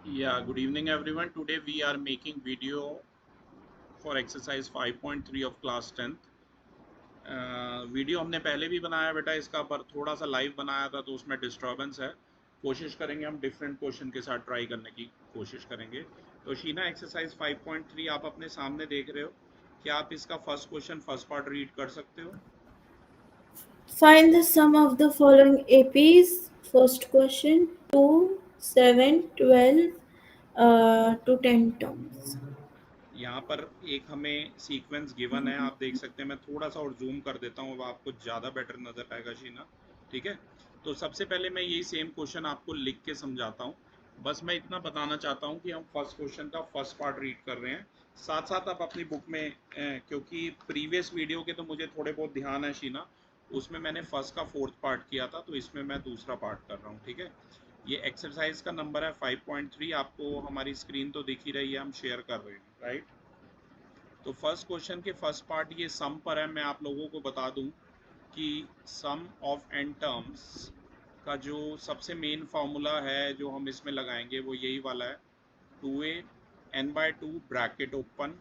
Yeah, good evening everyone. Today we are making video for exercise 5.3 of class 10th. Video हमने पहले भी बनाया बेटा इसका, पर थोड़ा सा लाइव बनाया था तो उसमें डिस्टर्बेंस है। कोशिश करेंगे हम डिफरेंट क्वेश्चन के साथ ट्राई करने की कोशिश करेंगे। तो शीना, एक्सरसाइज 5.3 आप अपने सामने देख रहे हो। क्या आप इसका first question first part read कर सकते हो? Find the sum of the following APs. First question 2, 7, 12 to 10 terms. यहाँ पर एक हमें सीक्वेंस गिवन है, आप देख सकते हैं। मैं थोड़ा सा और जूम कर देता हूँ, अब आपको ज़्यादा बेटर नज़र आएगा शीना। ठीक है, तो सबसे पहले मैं यही सेम क्वेश्चन आपको लिख के समझाता हूँ। बस मैं इतना बताना चाहता हूँ कि हम फर्स्ट क्वेश्चन का फर्स्ट पार्ट रीड कर रहे हैं। साथ साथ आप अपनी बुक में क्योंकि प्रीवियस वीडियो के तो मुझे थोड़े बहुत ध्यान है शीना, उसमें मैंने फर्स्ट का फोर्थ पार्ट किया था, तो इसमें मैं दूसरा पार्ट कर रहा हूँ। ठीक है, ये एक्सरसाइज का नंबर है 5.3। आपको हमारी स्क्रीन तो दिख ही रही है, हम शेयर कर रहे हैं, राइट। तो फर्स्ट क्वेश्चन के फर्स्ट पार्ट ये सम पर है। मैं आप लोगों को बता दूं कि सम ऑफ एन टर्म्स का जो सबसे मेन फार्मूला है जो हम इसमें लगाएंगे वो यही वाला है, 2a n/2 bracket open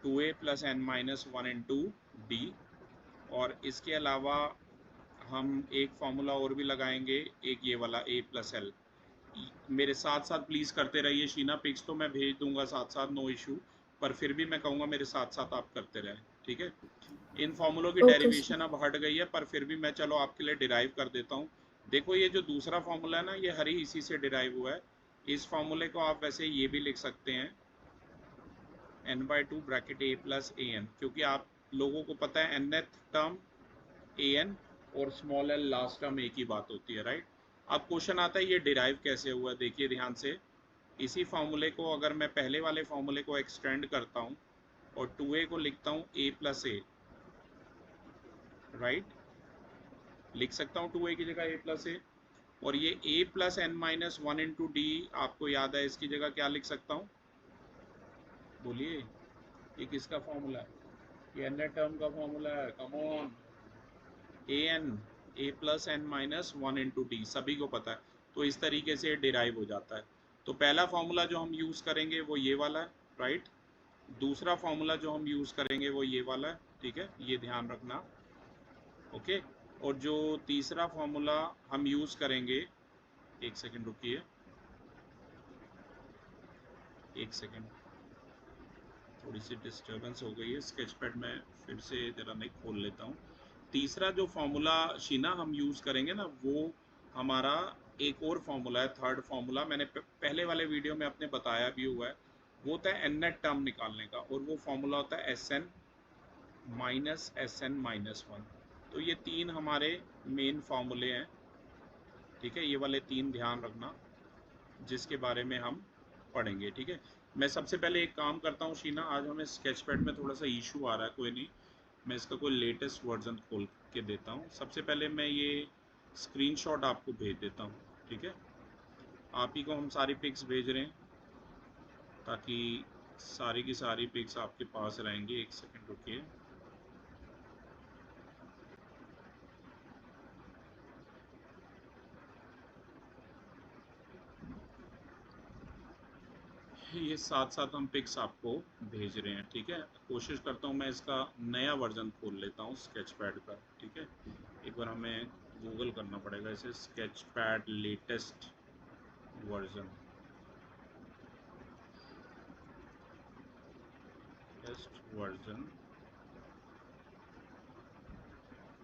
2a plus n minus 1 into D. और इसके अलावा हम एक फार्मूला और भी लगाएंगे, एक ये वाला a प्लस एल। मेरे साथ साथ प्लीज़ करते रहिए शीना, पिक्स तो मैं भेज दूंगा साथ साथ, नो इशू, पर फिर भी मैं कहूँगा मेरे साथ साथ आप करते रहें। ठीक है, इन फॉर्मूलों की Okay, sir. डेरिवेशन अब हट गई है, पर फिर भी मैं चलो आपके लिए डिराइव कर देता हूँ। देखो, ये जो दूसरा फॉर्मूला है ना, ये हरी इसी से डिराइव हुआ है। इस फॉर्मूले को आप वैसे ये भी लिख सकते हैं, n/2 bracket a plus A N, क्योंकि आप लोगों को पता है nth टर्म ए एन और स्मॉल एल लास्ट टर्म एक ही बात होती है, राइट। अब क्वेश्चन आता है ये डिराइव कैसे हुआ, देखिए ध्यान से। इसी फार्मूले को अगर मैं पहले वाले फार्मूले को एक्सटेंड करता हूँ और 2a को लिखता हूँ a प्लस ए, राइट, लिख सकता हूँ 2a की जगह a प्लस ए। और ये a plus N minus 1 into D, आपको याद है इसकी जगह क्या लिख सकता हूँ? बोलिए, ये किसका फॉर्मूला है? ये एन टर्म का फॉर्मूला है, come on. A N, A plus N minus 1 into D, सभी को पता है। तो इस तरीके से डिराइव हो जाता है। तो पहला फॉर्मूला जो हम यूज़ करेंगे वो ये वाला है, राइट। दूसरा फॉर्मूला जो हम यूज़ करेंगे वो ये वाला है, ठीक है, ये ध्यान रखना। ओके, और जो तीसरा फॉर्मूला हम यूज़ करेंगे, एक सेकंड रुकिए, एक सेकंड, थोड़ी सी डिस्टर्बेंस हो गई है। स्केच पैड में फिर से ज़रा मैं खोल लेता हूँ। तीसरा जो फॉर्मूला शीना हम यूज़ करेंगे ना, वो हमारा एक और फॉर्मूला है, थर्ड फॉर्मूला। मैंने पहले वाले वीडियो में अपने बताया भी हुआ है। वो होता है एन नेट टर्म निकालने का, और वो फॉर्मूला होता है S N minus S N minus 1। तो ये तीन हमारे मेन फार्मूले हैं, ठीक है। ये वाले तीन ध्यान रखना, जिसके बारे में हम पढ़ेंगे, ठीक है। मैं सबसे पहले एक काम करता हूँ शीना, आज हमें स्केच पैड में थोड़ा सा इशू आ रहा है, कोई नहीं, मैं इसका कोई लेटेस्ट वर्जन खोल के देता हूँ। सबसे पहले मैं ये स्क्रीनशॉट आपको भेज देता हूँ, ठीक है। आप ही को हम सारी पिक्स भेज रहे हैं, ताकि सारी की सारी पिक्स आपके पास रहेंगी। एक सेकंड रुकिए। ये साथ साथ हम पिक्स आपको भेज रहे हैं, ठीक है। कोशिश करता हूँ मैं इसका नया वर्जन खोल लेता हूँ स्केच पैड का, ठीक है। एक बार हमें गूगल करना पड़ेगा इसे, sketch pad latest version, test version.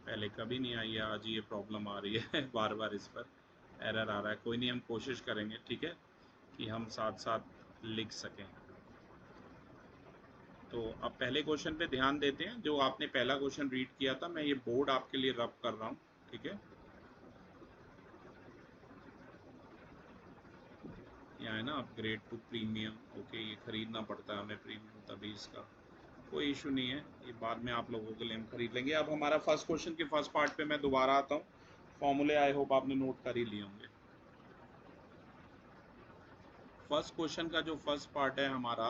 पहले कभी नहीं आई है, आज ये प्रॉब्लम आ रही है बार बार इस पर एरर आ रहा है। कोई नहीं, हम कोशिश करेंगे, ठीक है, कि हम साथ साथ लिख सकें। तो अब पहले क्वेश्चन पे ध्यान देते हैं। जो आपने पहला क्वेश्चन रीड किया था, मैं ये बोर्ड आपके लिए रब कर रहा हूँ, ठीक है। यहाँ है ना, अपग्रेड टू प्रीमियम, ओके, ये खरीदना पड़ता है हमें प्रीमियम, तभी इसका कोई इशू नहीं है, ये बाद में आप लोगों के लिए हम खरीद लेंगे। अब हमारा फर्स्ट क्वेश्चन के फर्स्ट पार्ट पे मैं दोबारा आता हूँ। फॉर्मूले आई होप आपने नोट कर ही लिए होंगे। फर्स्ट क्वेश्चन का जो फर्स्ट पार्ट है हमारा,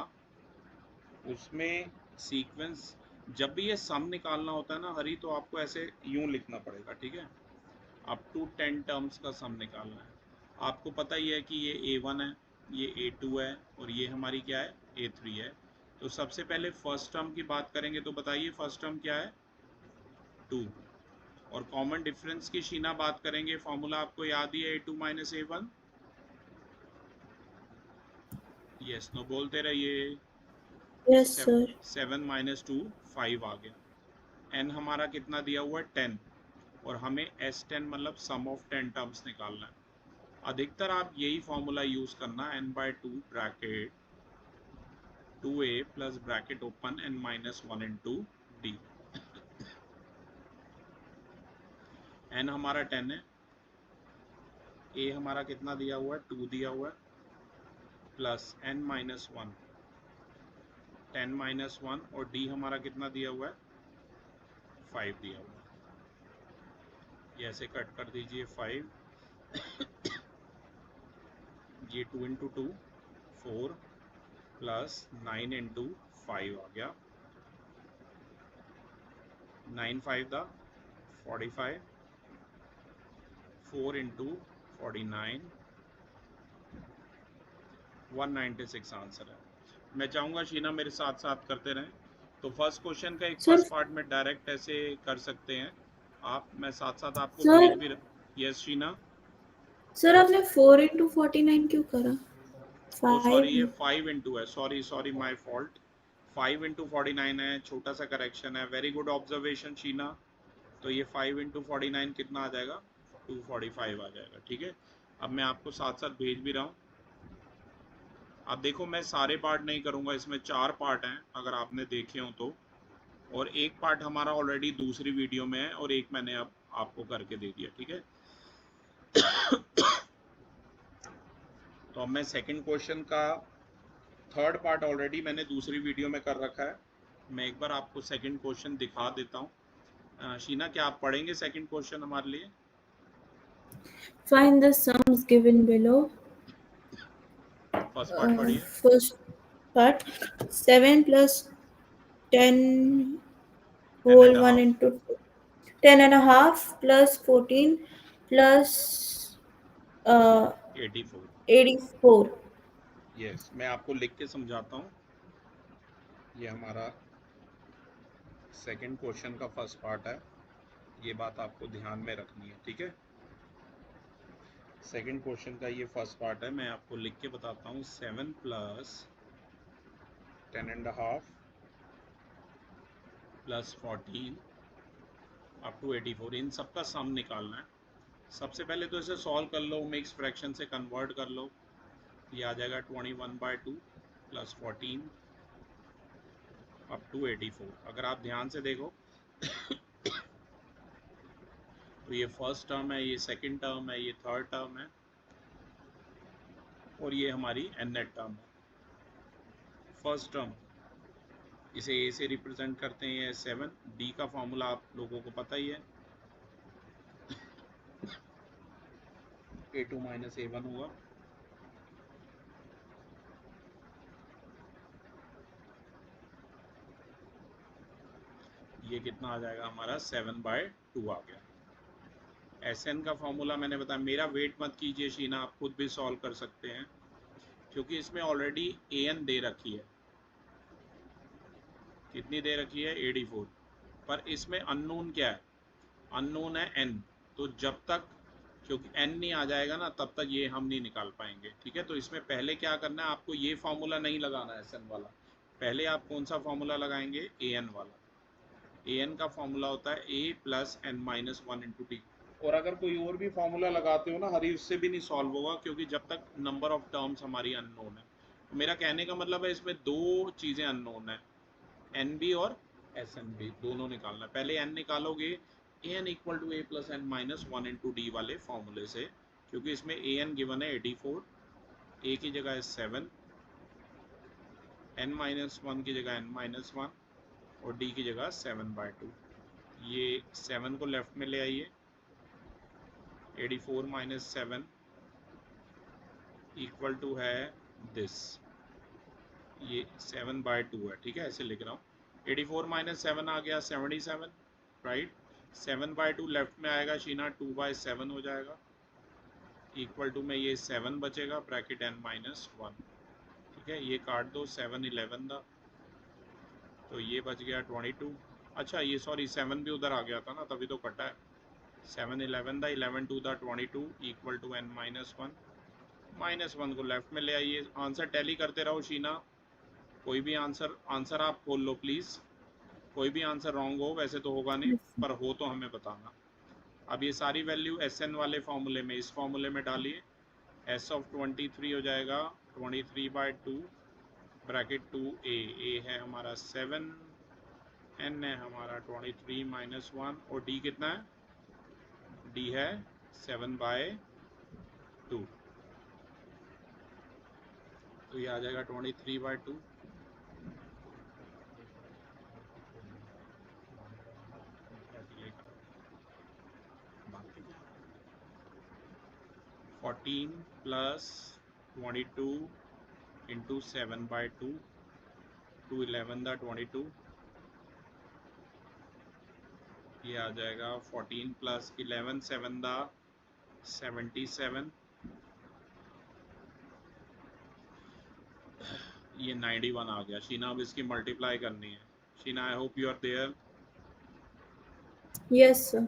उसमें सीक्वेंस, जब भी ये सम निकालना होता है ना हरी, तो आपको ऐसे यूं लिखना पड़ेगा, ठीक है। अप टू 10 टर्म्स का सम निकालना है। आपको पता ही है कि ये A1 है, ये A2 है और ये हमारी क्या है A3 है। तो सबसे पहले फर्स्ट टर्म की बात करेंगे, तो बताइए फर्स्ट टर्म क्या है 2। और कॉमन डिफरेंस की शीना बात करेंगे, फॉर्मूला आपको याद ही है A2 minus A1। Yes no बोलते रहिए। Yes sir. 7 माइनस 2 5 आ गया। n हमारा कितना दिया हुआ है 10, और हमें S10 मतलब सम ऑफ 10 टर्म्स निकालना है। अधिकतर आप यही फॉर्मूला यूज करना, n/2 bracket 2a plus bracket open n minus 1 into D. n हमारा 10 है, a हमारा कितना दिया हुआ है 2 दिया हुआ है, प्लस n माइनस 1 10 माइनस 1, और d हमारा कितना दिया हुआ है 5 दिया हुआ है। ये ऐसे कट कर दीजिए 5, ये 2 इंटू 2 4 प्लस 9 इंटू 5 आ गया। 9 5 दा 45, 4 इंटू 49 196 आंसर है। मैं चाहूँगा शीना मेरे साथ साथ करते रहें। तो फर्स्ट क्वेश्चन का एक सर फर्स्ट पार्ट में डायरेक्ट ऐसे कर सकते हैं आप, मैं साथ साथ आपको भेज सर भी यस शीना। सर आपने 4 into 49 क्यों करा? ओ सॉरी, 5 ये नहीं। 5 इंटू है, sorry sorry my fault. 5 into 49 है, छोटा सा करेक्शन है। Very good observation Sheena. तो ये 5 इंटू 49 कितना आ जाएगा 245 आ जाएगा। ठीक है, अब मैं आपको साथ साथ भेज भी रहा हूँ। अब देखो मैं सारे पार्ट नहीं करूँगा, इसमें 4 पार्ट हैं अगर आपने देखे हो तो, और एक पार्ट हमारा ऑलरेडी दूसरी वीडियो में है और एक मैंने अब आपको करके दे दिया। ठीक है, तो अब मैं सेकंड क्वेश्चन का थर्ड पार्ट ऑलरेडी मैंने दूसरी वीडियो में कर रखा है। मैं एक बार आपको सेकंड क्वेश्चन दिखा देता हूँ। शीना क्या आप पढ़ेंगे सेकंड क्वेश्चन हमारे लिए? Find the sums given below. First part पढ़िए। First part 7 plus 10 10 and whole 1 half into 10.5 plus 14 plus 84। 84. Yes, मैं आपको लिख के समझाता हूँ। ये हमारा सेकंड क्वेश्चन का फर्स्ट पार्ट है, ये बात आपको ध्यान में रखनी है। ठीक है, सेकंड क्वेश्चन का ये फर्स्ट पार्ट है, मैं आपको लिख के बताता हूँ। 7 प्लस 10.5 प्लस 14 अप टू 84, इन सबका सम निकालना है। सबसे पहले तो इसे सॉल्व कर लो, मिक्स फ्रैक्शन से कन्वर्ट कर लो। ये आ जाएगा 21/2 प्लस 14 अप टू 84। अगर आप ध्यान से देखो तो ये फर्स्ट टर्म है, ये सेकंड टर्म है, ये थर्ड टर्म है, और ये हमारी एन नेट टर्म है। फर्स्ट टर्म इसे ए से रिप्रेजेंट करते हैं 7, डी का फॉर्मूला आप लोगों को पता ही है, A2 माइनस A1 हुआ। ये कितना आ जाएगा हमारा 7/2 आ गया। Sn का फॉर्मूला मैंने बताया, मेरा वेट मत कीजिए शीना, आप खुद भी सॉल्व कर सकते हैं क्योंकि इसमें ऑलरेडी An दे रखी है। कितनी दे रखी है 84, पर इसमें अननोन क्या है, अननोन है n। तो जब तक, क्योंकि n नहीं आ जाएगा ना, तब तक ये हम नहीं निकाल पाएंगे। ठीक है, तो इसमें पहले क्या करना है आपको, ये फार्मूला नहीं लगाना है Sn वाला, पहले आप कौन सा फार्मूला लगाएंगे An वाला। An का फॉर्मूला होता है a plus n minus 1 into T. और अगर कोई और भी फॉर्मूला लगाते हो ना हरी, उससे भी नहीं सॉल्व होगा, क्योंकि जब तक नंबर ऑफ टर्म्स हमारी अननोन है। तो मेरा कहने का मतलब है इसमें दो चीज़ें अननोन है, एन बी और एस एन बी, दोनों निकालना है। पहले एन निकालोगे A N equal to A plus N minus 1 into D वाले फॉर्मूले से, क्योंकि इसमें ए एन गिवन है 84, ए की जगह है 7, एन माइनस 1 की जगह एन माइनस 1, और डी की जगह 7/2। ये 7 को लेफ्ट में ले आइए, 84 माइनस 7 इक्वल टू है दिस, ये 7/2 है। ठीक है, ऐसे लिख रहा हूँ। 84 माइनस 7 आ गया 77, राइट। 7/2 लेफ्ट में आएगा शीना, 2/7 हो जाएगा। इक्वल टू में ये 7 बचेगा ब्रैकेट n माइनस 1, ठीक है। ये काट दो, 7 11 दा, तो ये बच गया 22। अच्छा ये सॉरी 7 भी उधर आ गया था ना, तभी तो कटा है। 7 11 दा, 11 2 दा 22 equal to n minus 1। Minus 1 को लेफ्ट में ले आइए, आंसर टैली करते रहो शीना। कोई भी आंसर आप खोल लो प्लीज़। कोई भी आंसर रॉन्ग हो, वैसे तो होगा नहीं, Yes, sir. पर हो तो हमें बताना। अब ये सारी वैल्यू एस एन वाले फॉर्मूले में, इस फॉर्मूले में डालिए। एस ऑफ 23 हो जाएगा 23/2 ब्रैकेट 2a है हमारा 7, n है हमारा 23 माइनस 1, और d कितना है, d है 7/2, तो ये आ जाएगा 23/2। 14 प्लस 22 इंटू 7/2, 2 11 दा 22, ये आ जाएगा 14 प्लस 11 7 दा 77, ये 91 आ गया। शीना अब इसकी मल्टीप्लाई करनी है। Sheena I hope you are there. Yes, sir.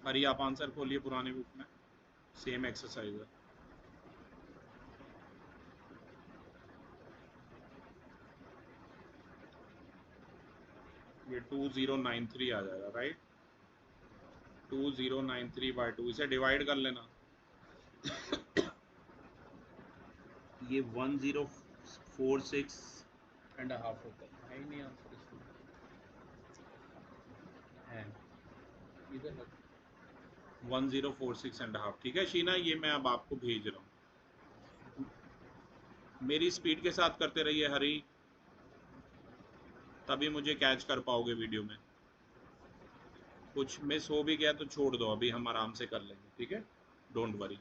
Hari आप आंसर खोलिए पुरानी बुक में, सेम एक्सरसाइज है। ये 2093 आ जाएगा, राइट। 2093/2, इसे डिवाइड कर लेना। ये 1046 एंड हाफ होता है ही नहीं आंसर इसमें है, इधर 1046 एंड हाफ, ठीक है शीना, ये मैं अब आपको भेज रहा हूँ। मेरी स्पीड के साथ करते रहिए हरी, तभी मुझे कैच कर पाओगे वीडियो में। कुछ मिस हो भी गया तो छोड़ दो, अभी हम आराम से कर लेंगे, ठीक है, डोंट वरी।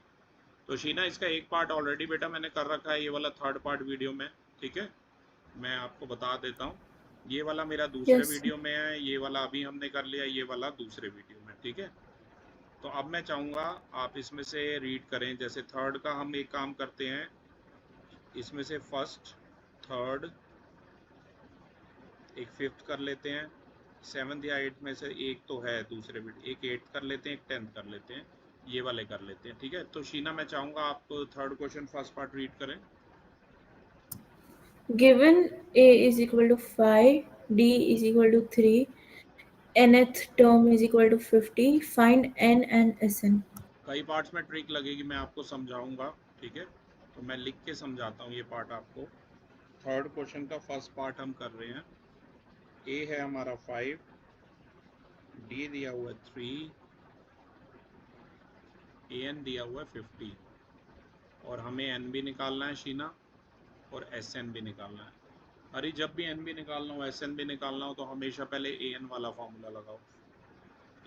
तो शीना इसका एक पार्ट ऑलरेडी बेटा मैंने कर रखा है, ये वाला थर्ड पार्ट वीडियो में, ठीक है। मैं आपको बता देता हूँ, ये वाला मेरा दूसरे Yes, sir. वीडियो में है, ये वाला अभी हमने कर लिया, ये वाला दूसरे वीडियो में, ठीक है। तो अब मैं चाहूँगा आप इसमें से रीड करें। जैसे थर्ड का हम एक काम करते हैं, इसमें से फर्स्ट, थर्ड, एक फिफ्थ कर लेते हैं, सेवन्थ या एट्थ में से एक तो है दूसरे वीडियो, एक एट्थ कर लेते हैं, एक टेंथ कर लेते हैं, ये वाले कर लेते हैं, ठीक है। तो शीना मैं चाहूँगा आप third question first part read करें। Given A is equal to 5, D is equal to 3, nth term is equal to 50, find n and Sn. कई पार्ट्स में ट्रिक लगेगी, मैं आपको समझाऊंगा, ठीक है। तो मैं लिख के समझाता हूँ ये पार्ट आपको। थर्ड क्वेश्चन का फर्स्ट पार्ट हम कर रहे हैं। ए है हमारा 5, डी दिया हुआ है 3, ए एन दिया हुआ है 50, और हमें एन भी निकालना है शीना, और एस एन भी निकालना है। अरे जब भी एन भी निकालना हो, एस एन भी निकालना हो, तो हमेशा पहले ए एन वाला फॉर्मूला लगाओ।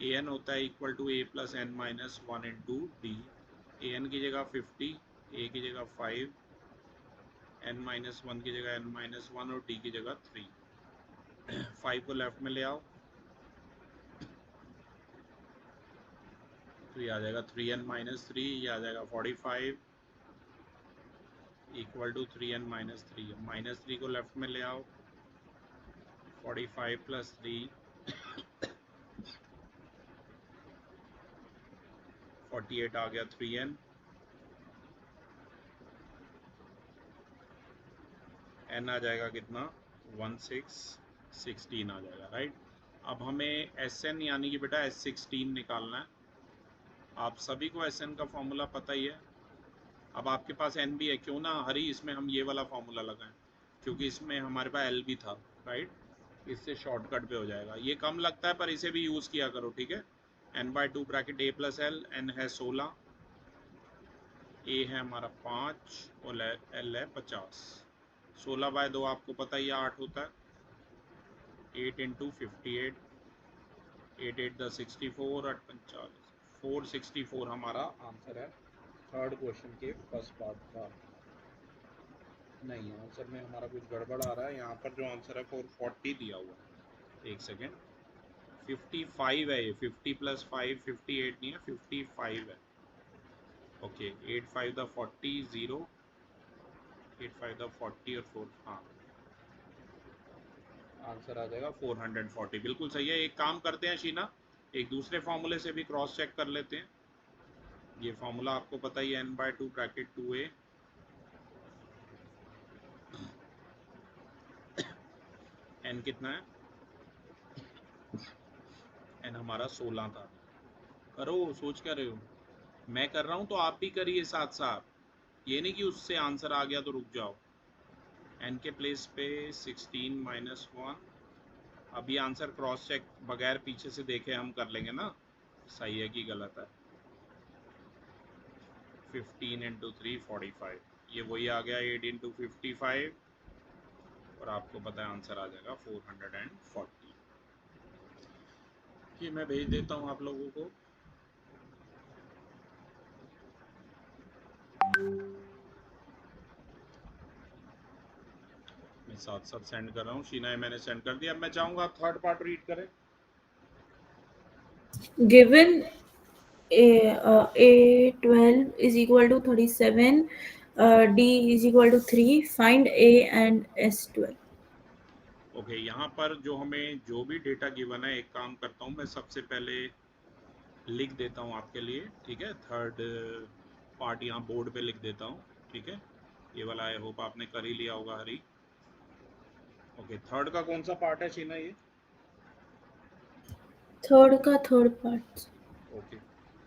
ए एन होता है equal to A plus N minus 1 into D. A N की जगह 50, ए की जगह 5, एन माइनस 1 की जगह एन माइनस 1, और डी की जगह 3। 5 को लेफ्ट में ले आओ, तो ये आ जाएगा 3n माइनस 3, ये आ जाएगा 45 equal to 3n minus 3। Minus 3 को लेफ्ट में ले आओ, 45 प्लस 3 48 आ गया 3n, n आ जाएगा कितना 16 आ जाएगा, राइट। अब हमें Sn यानी कि बेटा S16 निकालना है। आप सभी को Sn का फॉर्मूला पता ही है। अब आपके पास n भी है, क्यों ना हरी इसमें हम ये वाला फॉर्मूला लगाएं, क्योंकि इसमें हमारे पास l भी था, राइट। इससे शॉर्टकट पे हो जाएगा। ये कम लगता है पर इसे भी यूज़ किया करो, ठीक है। n/2 bracket a plus L, n है 16, a है हमारा 5, और l है 50। 16/2 आपको पता ही 8 होता है, 8 इंटू 58, 8 8 द 64, 8 45, 464 हमारा आंसर है थर्ड क्वेश्चन के फर्स्ट पार्ट का। नहीं, आंसर में हमारा कुछ गड़बड़ आ रहा है, यहाँ पर जो आंसर है 440 दिया हुआ है। एक सेकेंड, 55 है ये, 50 + 5 58 नहीं है, 55 है। ओके 8 5 द 40 0, 8 5 द 40 और 4, हाँ आंसर आ जाएगा 440। बिल्कुल सही है। एक काम करते हैं शीना, एक दूसरे फॉर्मूले से भी क्रॉस चेक कर लेते हैं। ये फॉर्मूला आपको पता ही है, n/2 ब्रैकेट 2a, n कितना है, n हमारा 16 था। करो, सोच क्या रहे हो, मैं कर रहा हूँ तो आप भी करिए साथ साथ, ये नहीं कि उससे आंसर आ गया तो रुक जाओ। n के प्लेस पे 16 - 1, अभी आंसर क्रॉस चेक बगैर पीछे से देखे हम कर लेंगे ना, सही है कि गलत है। 15 × 3 45, ये वही आ गया 8 × 55, और आपको पता है आंसर आ जाएगा 440। ये मैं भेज देता हूँ आप लोगों को। मैं साथ साथ सेंड कर रहा हूँ। शीना ये मैंने सेंड कर दिया। अब मैं चाहूँगा आप थर्ड पार्ट रीड करें। Given A12 is equal to 37, D is equal to 3, find A and S12. Okay, यहाँ पर जो हमें जो भी डेटा गिवन है, एक काम करता हूँ मैं सबसे पहले लिख देता हूँ आपके लिए, ठीक है। थर्ड पार्ट यहाँ बोर्ड पे लिख देता हूँ, ठीक है। ये वाला आई होप आपने कर ही लिया होगा हरी। ओके, थर्ड का कौन सा पार्ट है शीना ये? थर्ड का थर्ड पार्ट। ओके,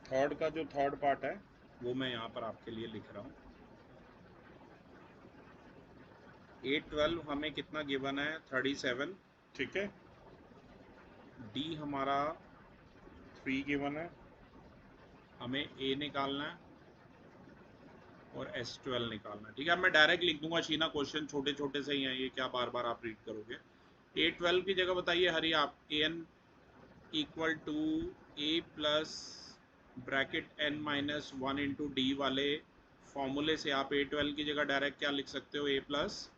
थर्ड का जो थर्ड पार्ट है वो मैं यहाँ पर आपके लिए लिख रहा हूँ। 812 हमें कितना गिवन है, 37, ठीक है। डी हमारा 3 गिवन है, हमें ए निकालना है और S12 निकालना है, ठीक है। अब मैं डायरेक्ट लिख दूंगा शीना, क्वेश्चन छोटे छोटे से ही हैं, ये क्या बार बार आप रीड करोगे। 812 की जगह बताइए हरी आप, an equal to a plus bracket n minus 1 into D वाले फॉर्मूले से आप 812 की जगह डायरेक्ट क्या लिख सकते हो, a plus,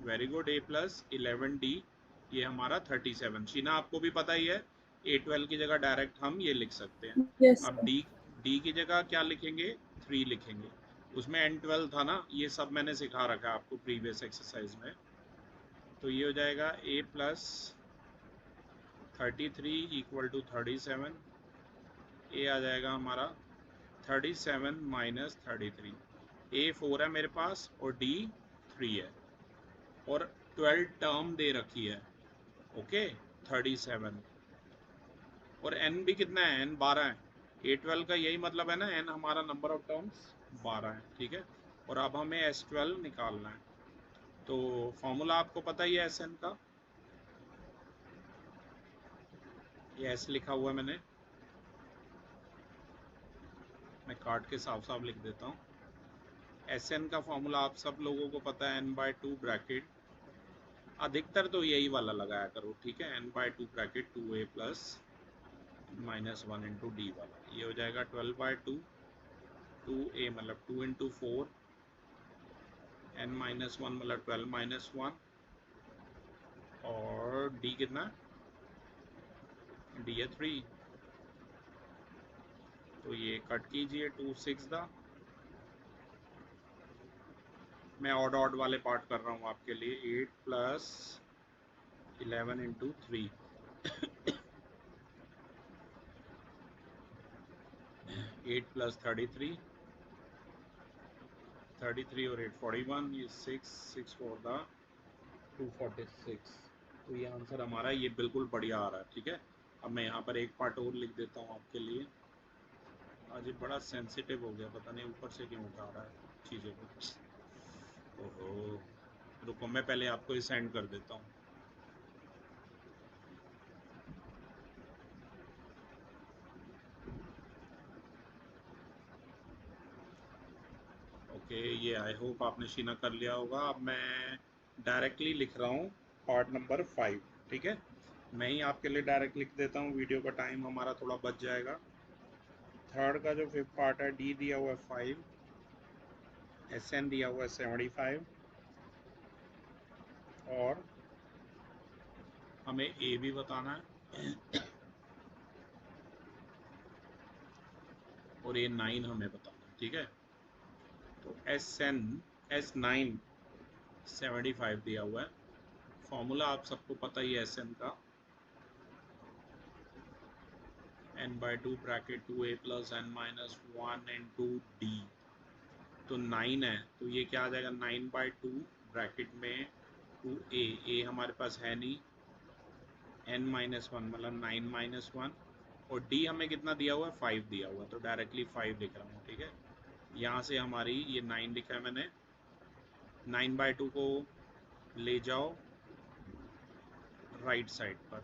very good, a plus 11d, ये हमारा 37। शीना आपको भी पता ही है 812 की जगह डायरेक्ट हम ये लिख सकते हैं। Yes, अब sir. डी की जगह क्या लिखेंगे, 3 लिखेंगे। उसमें n12 था ना, ये सब मैंने सिखा रखा है आपको प्रीवियस एक्सरसाइज में। तो ये हो जाएगा a प्लस 33 इक्वल टू 37, ए आ जाएगा हमारा 37 माइनस 33, ए 4 है मेरे पास और डी 3 है, और 12 टर्म दे रखी है, ओके 37, और n भी कितना है, n 12 है। 812 का यही मतलब है ना, n हमारा नंबर ऑफ टर्म्स 12 है, ठीक है। और अब हमें S12 निकालना है। तो फॉर्मूला आपको पता ही है Sn का, ये S लिखा हुआ है मैंने, मैं काट के साफ साफ लिख देता हूँ। Sn का फॉर्मूला आप सब लोगों को पता है, n/2 ब्रैकेट, अधिकतर तो यही वाला लगाया करो, ठीक है। n/2 bracket 2a plus -1 into D वाला, ये हो जाएगा 12/2, 2a मतलब 2 इंटू 4, n माइनस 1 मतलब 12 माइनस 1, और डी कितना, डी है 3, तो ये कट कीजिए 2 6 दा, मैं ऑड ऑड वाले पार्ट कर रहा हूँ आपके लिए। 8 प्लस 11 इंटू 3, 8 प्लस 33, 33 और 8 41, ये 6 6 4 दा 246। तो ये आंसर हमारा ये बिल्कुल बढ़िया आ रहा है, ठीक है। अब मैं यहाँ पर एक पार्ट और लिख देता हूँ आपके लिए। आज ये बड़ा सेंसिटिव हो गया, पता नहीं ऊपर से क्यों उठा रहा है चीज़ों को। ओहो, रुको मैं पहले आपको ये सेंड कर देता हूँ। ओके, ये आई होप आपने शीना कर लिया होगा। अब मैं डायरेक्टली लिख रहा हूँ पार्ट नंबर 5, ठीक है। मैं ही आपके लिए डायरेक्ट लिख देता हूँ, वीडियो का टाइम हमारा थोड़ा बच जाएगा। थर्ड का जो 5th पार्ट है, डी दिया हुआ है 5, SN दिया हुआ है 75, और हमें ए भी बताना है और ए 9 हमें बताना है, ठीक है। तो S9 75 दिया हुआ है, फॉर्मूला आप सबको पता ही है SN का, n/2 bracket 2a plus n minus 1 into D. तो 9 है तो ये क्या आ जाएगा, 9/2 ब्रैकेट में 2a, a हमारे पास है नहीं, n-1 मतलब 9-1, और d हमें कितना दिया हुआ है, 5 दिया हुआ है, तो डायरेक्टली 5 लिख रहा हूँ, ठीक है। यहाँ से हमारी ये 9 लिखा है मैंने, 9/2 को ले जाओ राइट साइड पर,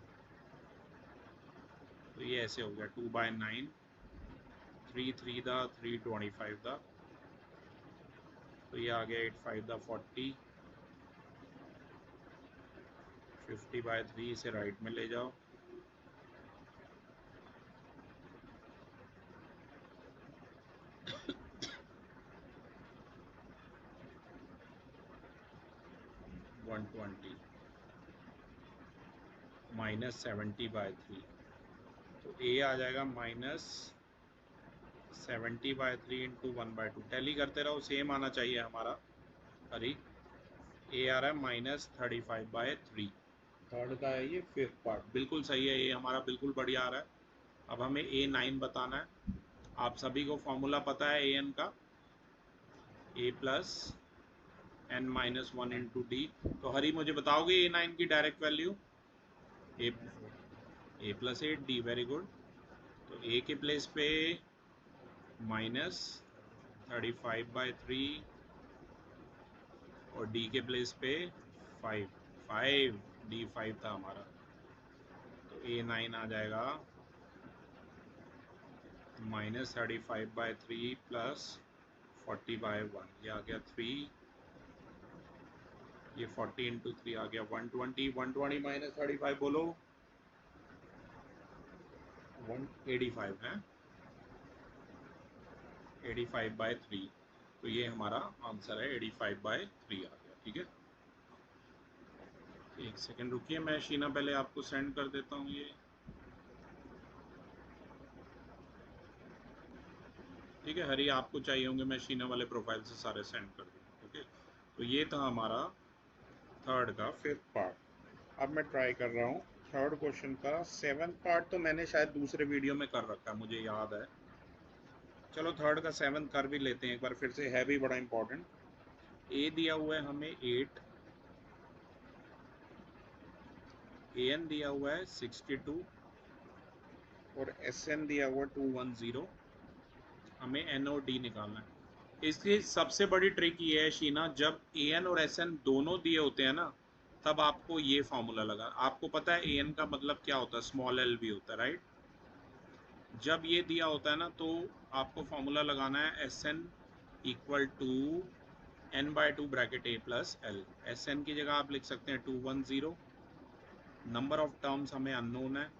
तो ये ऐसे हो गया 2/9, 3 दा 325 दा, तो ये आ गया 8 5 दा 40, 50/3, इसे राइट में ले जाओ, -120 -70/3, तो a आ जाएगा -70/3 इंटू 1/2, टैली करते रहो, सेम आना चाहिए हमारा। अरे a आ रहा है -35/3, थर्ड का है ये, फिफ्थ पार्ट बिल्कुल सही है, ये हमारा बिल्कुल बढ़िया आ रहा है। अब हमें A9 बताना है, आप सभी को फॉर्मूला पता है an का, a plus n-1 into D. तो हरी मुझे बताओगे A9 की direct value, a plus 8d, very good. तो a के प्लेस पे -35/3 और d के प्लेस पे 5 d5 था हमारा, तो A9 आ जाएगा -35/3 प्लस 40/1, ये आ गया 3, ये 40 इंटू 3 आ गया 120, 120 माइनस 35 बोलो 185 है, 85/3, तो ये हमारा आंसर है, 85/3 आ गया, ठीक है। एक सेकंड रुकिए, मैं शीना पहले आपको सेंड कर देता हूँ ये, ठीक है। हरी आपको चाहिए होंगे, मैं शीना वाले प्रोफाइल से सारे सेंड कर दूँगा, ओके। तो ये था हमारा थर्ड का फिफ्थ पार्ट। अब मैं ट्राई कर रहा हूँ थर्ड क्वेश्चन का सेवन्थ पार्ट, तो मैंने शायद दूसरे वीडियो में कर रखा है, मुझे याद है। चलो थर्ड का सेवन्थ कर भी लेते हैं एक बार फिर से, है भी बड़ा इंपॉर्टेंट। ए दिया हुआ है हमें 8, an दिया हुआ है 62 और sn दिया हुआ है 210, हमें n और d निकालना है। इसकी सबसे बड़ी ट्रिक ये है शीना, जब an और sn दोनों दिए होते हैं ना, तब आपको ये फॉर्मूला लगा, आपको पता है an का मतलब क्या होता है, स्मॉल l भी होता है, राइट। जब ये दिया होता है ना, तो आपको फॉर्मूला लगाना है Sn equal to n/2 bracket a plus l। Sn की जगह आप लिख सकते हैं 210, नंबर ऑफ टर्म्स हमें अननोन है,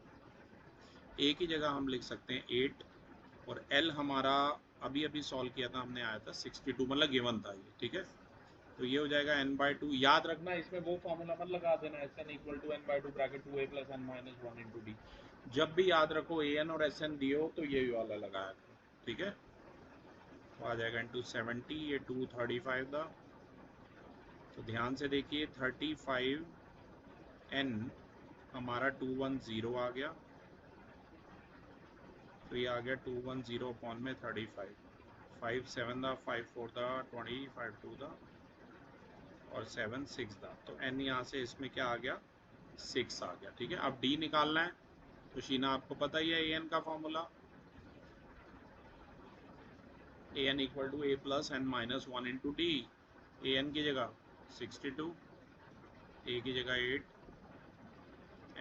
a की जगह हम लिख सकते हैं 8, और l हमारा अभी अभी सॉल्व किया था हमने, आया था 62, मतलब गिवन था ये, ठीक है। तो ये हो जाएगा n/2, याद रखना इसमें वो फॉर्मूला मत लगा देना, Sn equal to n/2 bracket 2a plus n-1 into D. जब भी याद रखो an और Sn दिए हो तो ये वाला लगाया करो, ठीक है। तो आ जाएगा इंटू 70, ये 235 था, तो ध्यान से देखिए 35n हमारा 210 आ गया, तो ये आ गया 210 अपॉन में 35, 5 7 था, 5 4 था 20, 5 2 था और 7 6 था, तो n यहाँ से इसमें क्या आ गया, 6 आ गया, ठीक है। अब d निकालना है, तो शीना आपको पता ही है an का formula, an equal to a plus n-1 into D. an की जगह 62, a की जगह 8,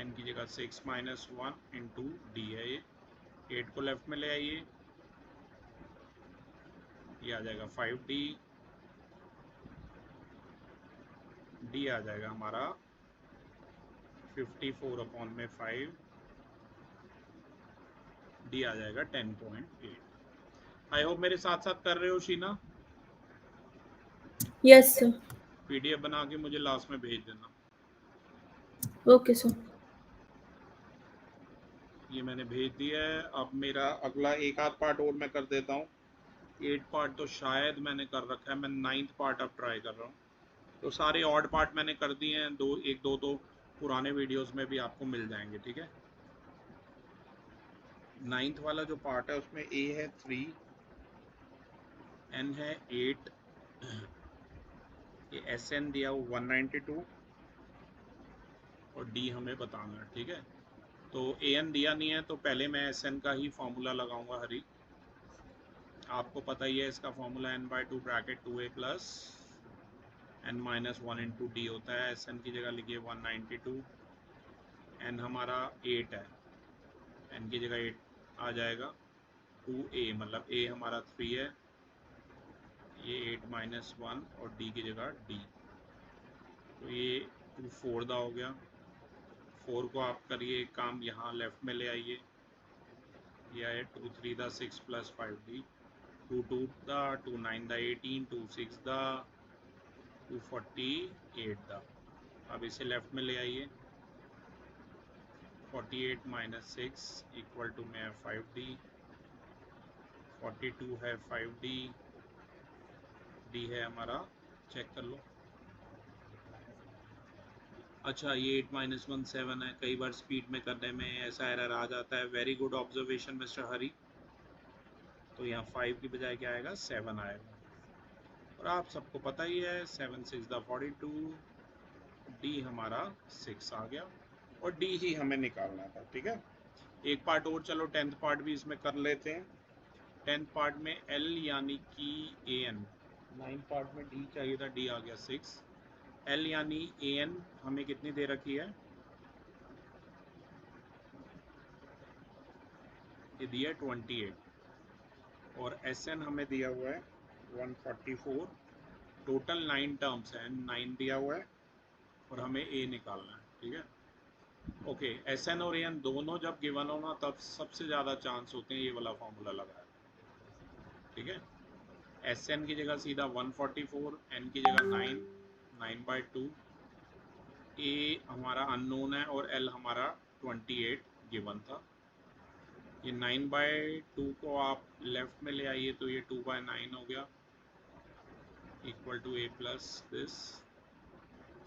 n की जगह 6 माइनस 1 इंटू डी है, ये 8 को लेफ्ट में ले आइए, ये आ जाएगा 5d, d आ जाएगा हमारा 54 अपॉन में 5, d आ जाएगा 10.8। आई होप मेरे साथ साथ कर रहे हो शीना। Yes sir. पीडीएफ बना के मुझे लास्ट में भेज देना। Okay sir. ये मैंने भेज दिया है। अब मेरा अगला एक आध पार्ट और मैं कर देता हूँ। 8 पार्ट तो शायद मैंने कर रखा है, मैं 9th पार्ट अब ट्राई कर रहा हूँ। तो सारे ऑड पार्ट मैंने कर दिए हैं, एक दो तो पुराने वीडियोस में भी आपको मिल जाएंगे, ठीक है। 9th वाला जो पार्ट है उसमें ए है 3, एन है 8, ये एस एन दिया वो 192 और डी हमें बताना है, ठीक है। तो ए एन दिया नहीं है तो पहले मैं एस एन का ही फॉर्मूला लगाऊंगा हरी। आपको पता ही है इसका formula n/2 bracket 2a plus n-1 into D होता है। एस एन की जगह लिखिए 192, एन हमारा 8 है, एन की जगह 8 आ जाएगा, 2a मतलब a हमारा 3 है, ये 8-1 और d की जगह d, तो ये 2 4 दा हो गया। 4 को आप करिए एक काम, यहाँ लेफ्ट में ले आइए, ये आए 2 3 दा 6 प्लस 5d, 2 2 दा 2 9 दा 18, 2 6 दा 248 दा। अब इसे लेफ्ट में ले आइए, 48 माइनस 6 इक्वल टू में 5d, 42 है 5d, डी है हमारा, चेक कर लो। अच्छा ये 8-1 7 है, कई बार स्पीड में करने में ऐसा एरर आ जाता है। वेरी गुड ऑब्जर्वेशन मिस्टर हरी। तो यहाँ 5 की बजाय क्या आएगा, 7 आएगा। और आप सबको पता ही है 7 6 दा 42, डी हमारा 6 आ गया और डी ही हमें निकालना था, ठीक है। एक पार्ट और, चलो 10th पार्ट भी इसमें कर लेते हैं। 10th पार्ट में एल यानी कि ए एन, 9th पार्ट में डी चाहिए था, डी आ गया 6, एल यानी ए एन हमें कितनी दे रखी है, ये दिया 28 और एस एन हमें दिया हुआ है 144। टोटल 9 टर्म्स हैं, 9 दिया हुआ है और हमें ए निकालना है, ठीक है। ओके, एस एन और ए एन दोनों जब गिवन हो ना तब सबसे ज़्यादा चांस होते हैं ये वाला फॉर्मूला लगाए, ठीक है। एस एन की जगह सीधा 144, एन की जगह 9/2, ए हमारा अननोन है और एल हमारा 28 गिवन था। ये 9/2 को आप लेफ्ट में ले आइए तो ये 2/9 हो गया, equal to A plus this,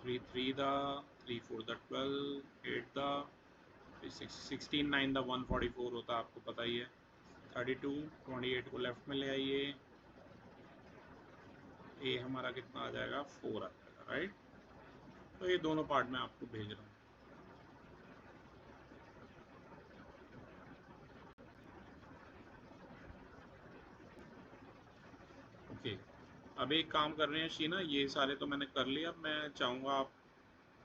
3 3 दा 3 4 दा 12, 8 दा 16 9 दा 144 होता, आपको पता ही है। 32 28 को लेफ्ट में ले आइए, ए हमारा कितना आ जाएगा, 4 आ जाएगा, राइट। तो ये दोनों पार्ट में आपको भेज रहा हूँ। ओके, अब एक काम कर रहे हैं शीना, ये सारे तो मैंने कर लिया। अब मैं चाहूँगा आप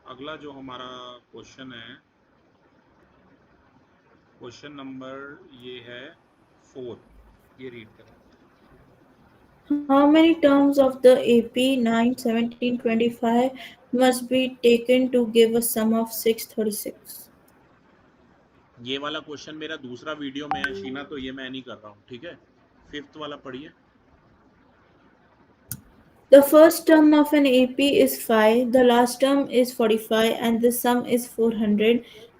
अगला जो हमारा क्वेश्चन है, क्वेश्चन नंबर ये है 4, ये रीड करें। How many terms of the AP 9, 17, 25 must be taken to give a sum of 636? ये वाला क्वेश्चन मेरा दूसरा वीडियो में है शीना, तो ये मैं नहीं कर रहा हूँ, ठीक है। 5th वाला पढ़िए। The first term of an AP is 5, the last term is 45, and the sum is 400.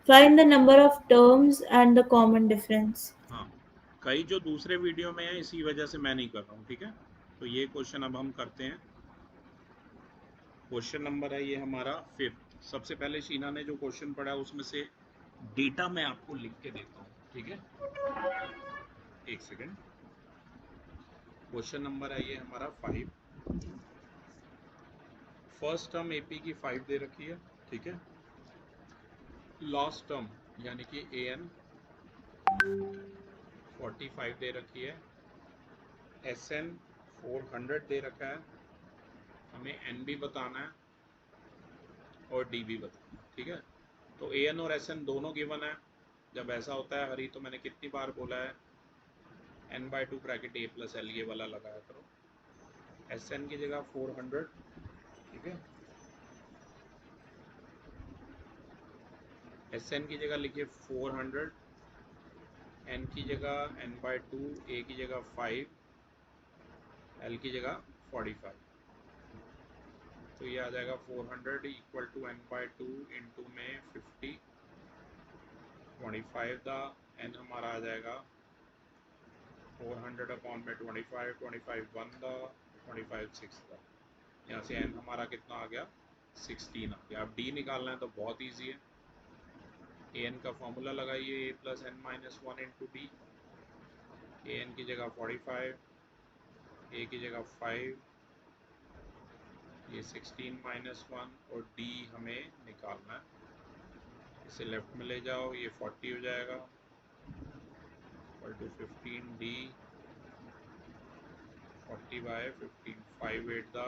Find the number of terms and the common difference. हाँ, कई जो दूसरे वीडियो में है इसी वजह से मैं नहीं कर रहा हूँ, ठीक है। तो ये क्वेश्चन अब हम करते हैं। क्वेश्चन नंबर है ये हमारा 5th। सबसे पहले शीना ने जो क्वेश्चन पढ़ा उसमें से डेटा मैं आपको लिख के देता हूँ, ठीक है। एक सेकेंड। क्वेश्चन नंबर है ये हमारा 5। फर्स्ट टर्म एपी की 5 दे रखी है, ठीक है। लास्ट टर्म यानी कि ए एन 45 दे रखी है, एस एन 400 दे रखा है, हमें एन भी बताना है और डी भी बताना है, ठीक है। तो ए एन और एस एन दोनों गिवन है। जब ऐसा होता है हरी, तो मैंने कितनी बार बोला है, n/2 ब्रैकेट ए प्लस एल ये वाला लगाया करो। एस एन की जगह 400, ठीक है। एस एन की जगह लिखिए 400, एन की जगह n/2, ए की जगह 5, एल की जगह 45। तो ये आ जाएगा 400 इक्वल टू n/2 इंटू में 50, 25 दा एन हमारा आ जाएगा 400 अपॉन में 25, 25 1 द 25 6 द, यहाँ से एन हमारा कितना आ गया 16 आ गया। अब डी निकालना है तो बहुत ईजी है, ए एन का फॉर्मूला लगाइए, A plus N minus 1 into D. A N की जगह 45, ए की जगह 5, ये 16 माइनस 1 और डी हमें निकालना है। इसे लेफ्ट में ले जाओ, ये 40 हो जाएगा इक्वल टू 15 डी 40 बाय 15, 5 8 द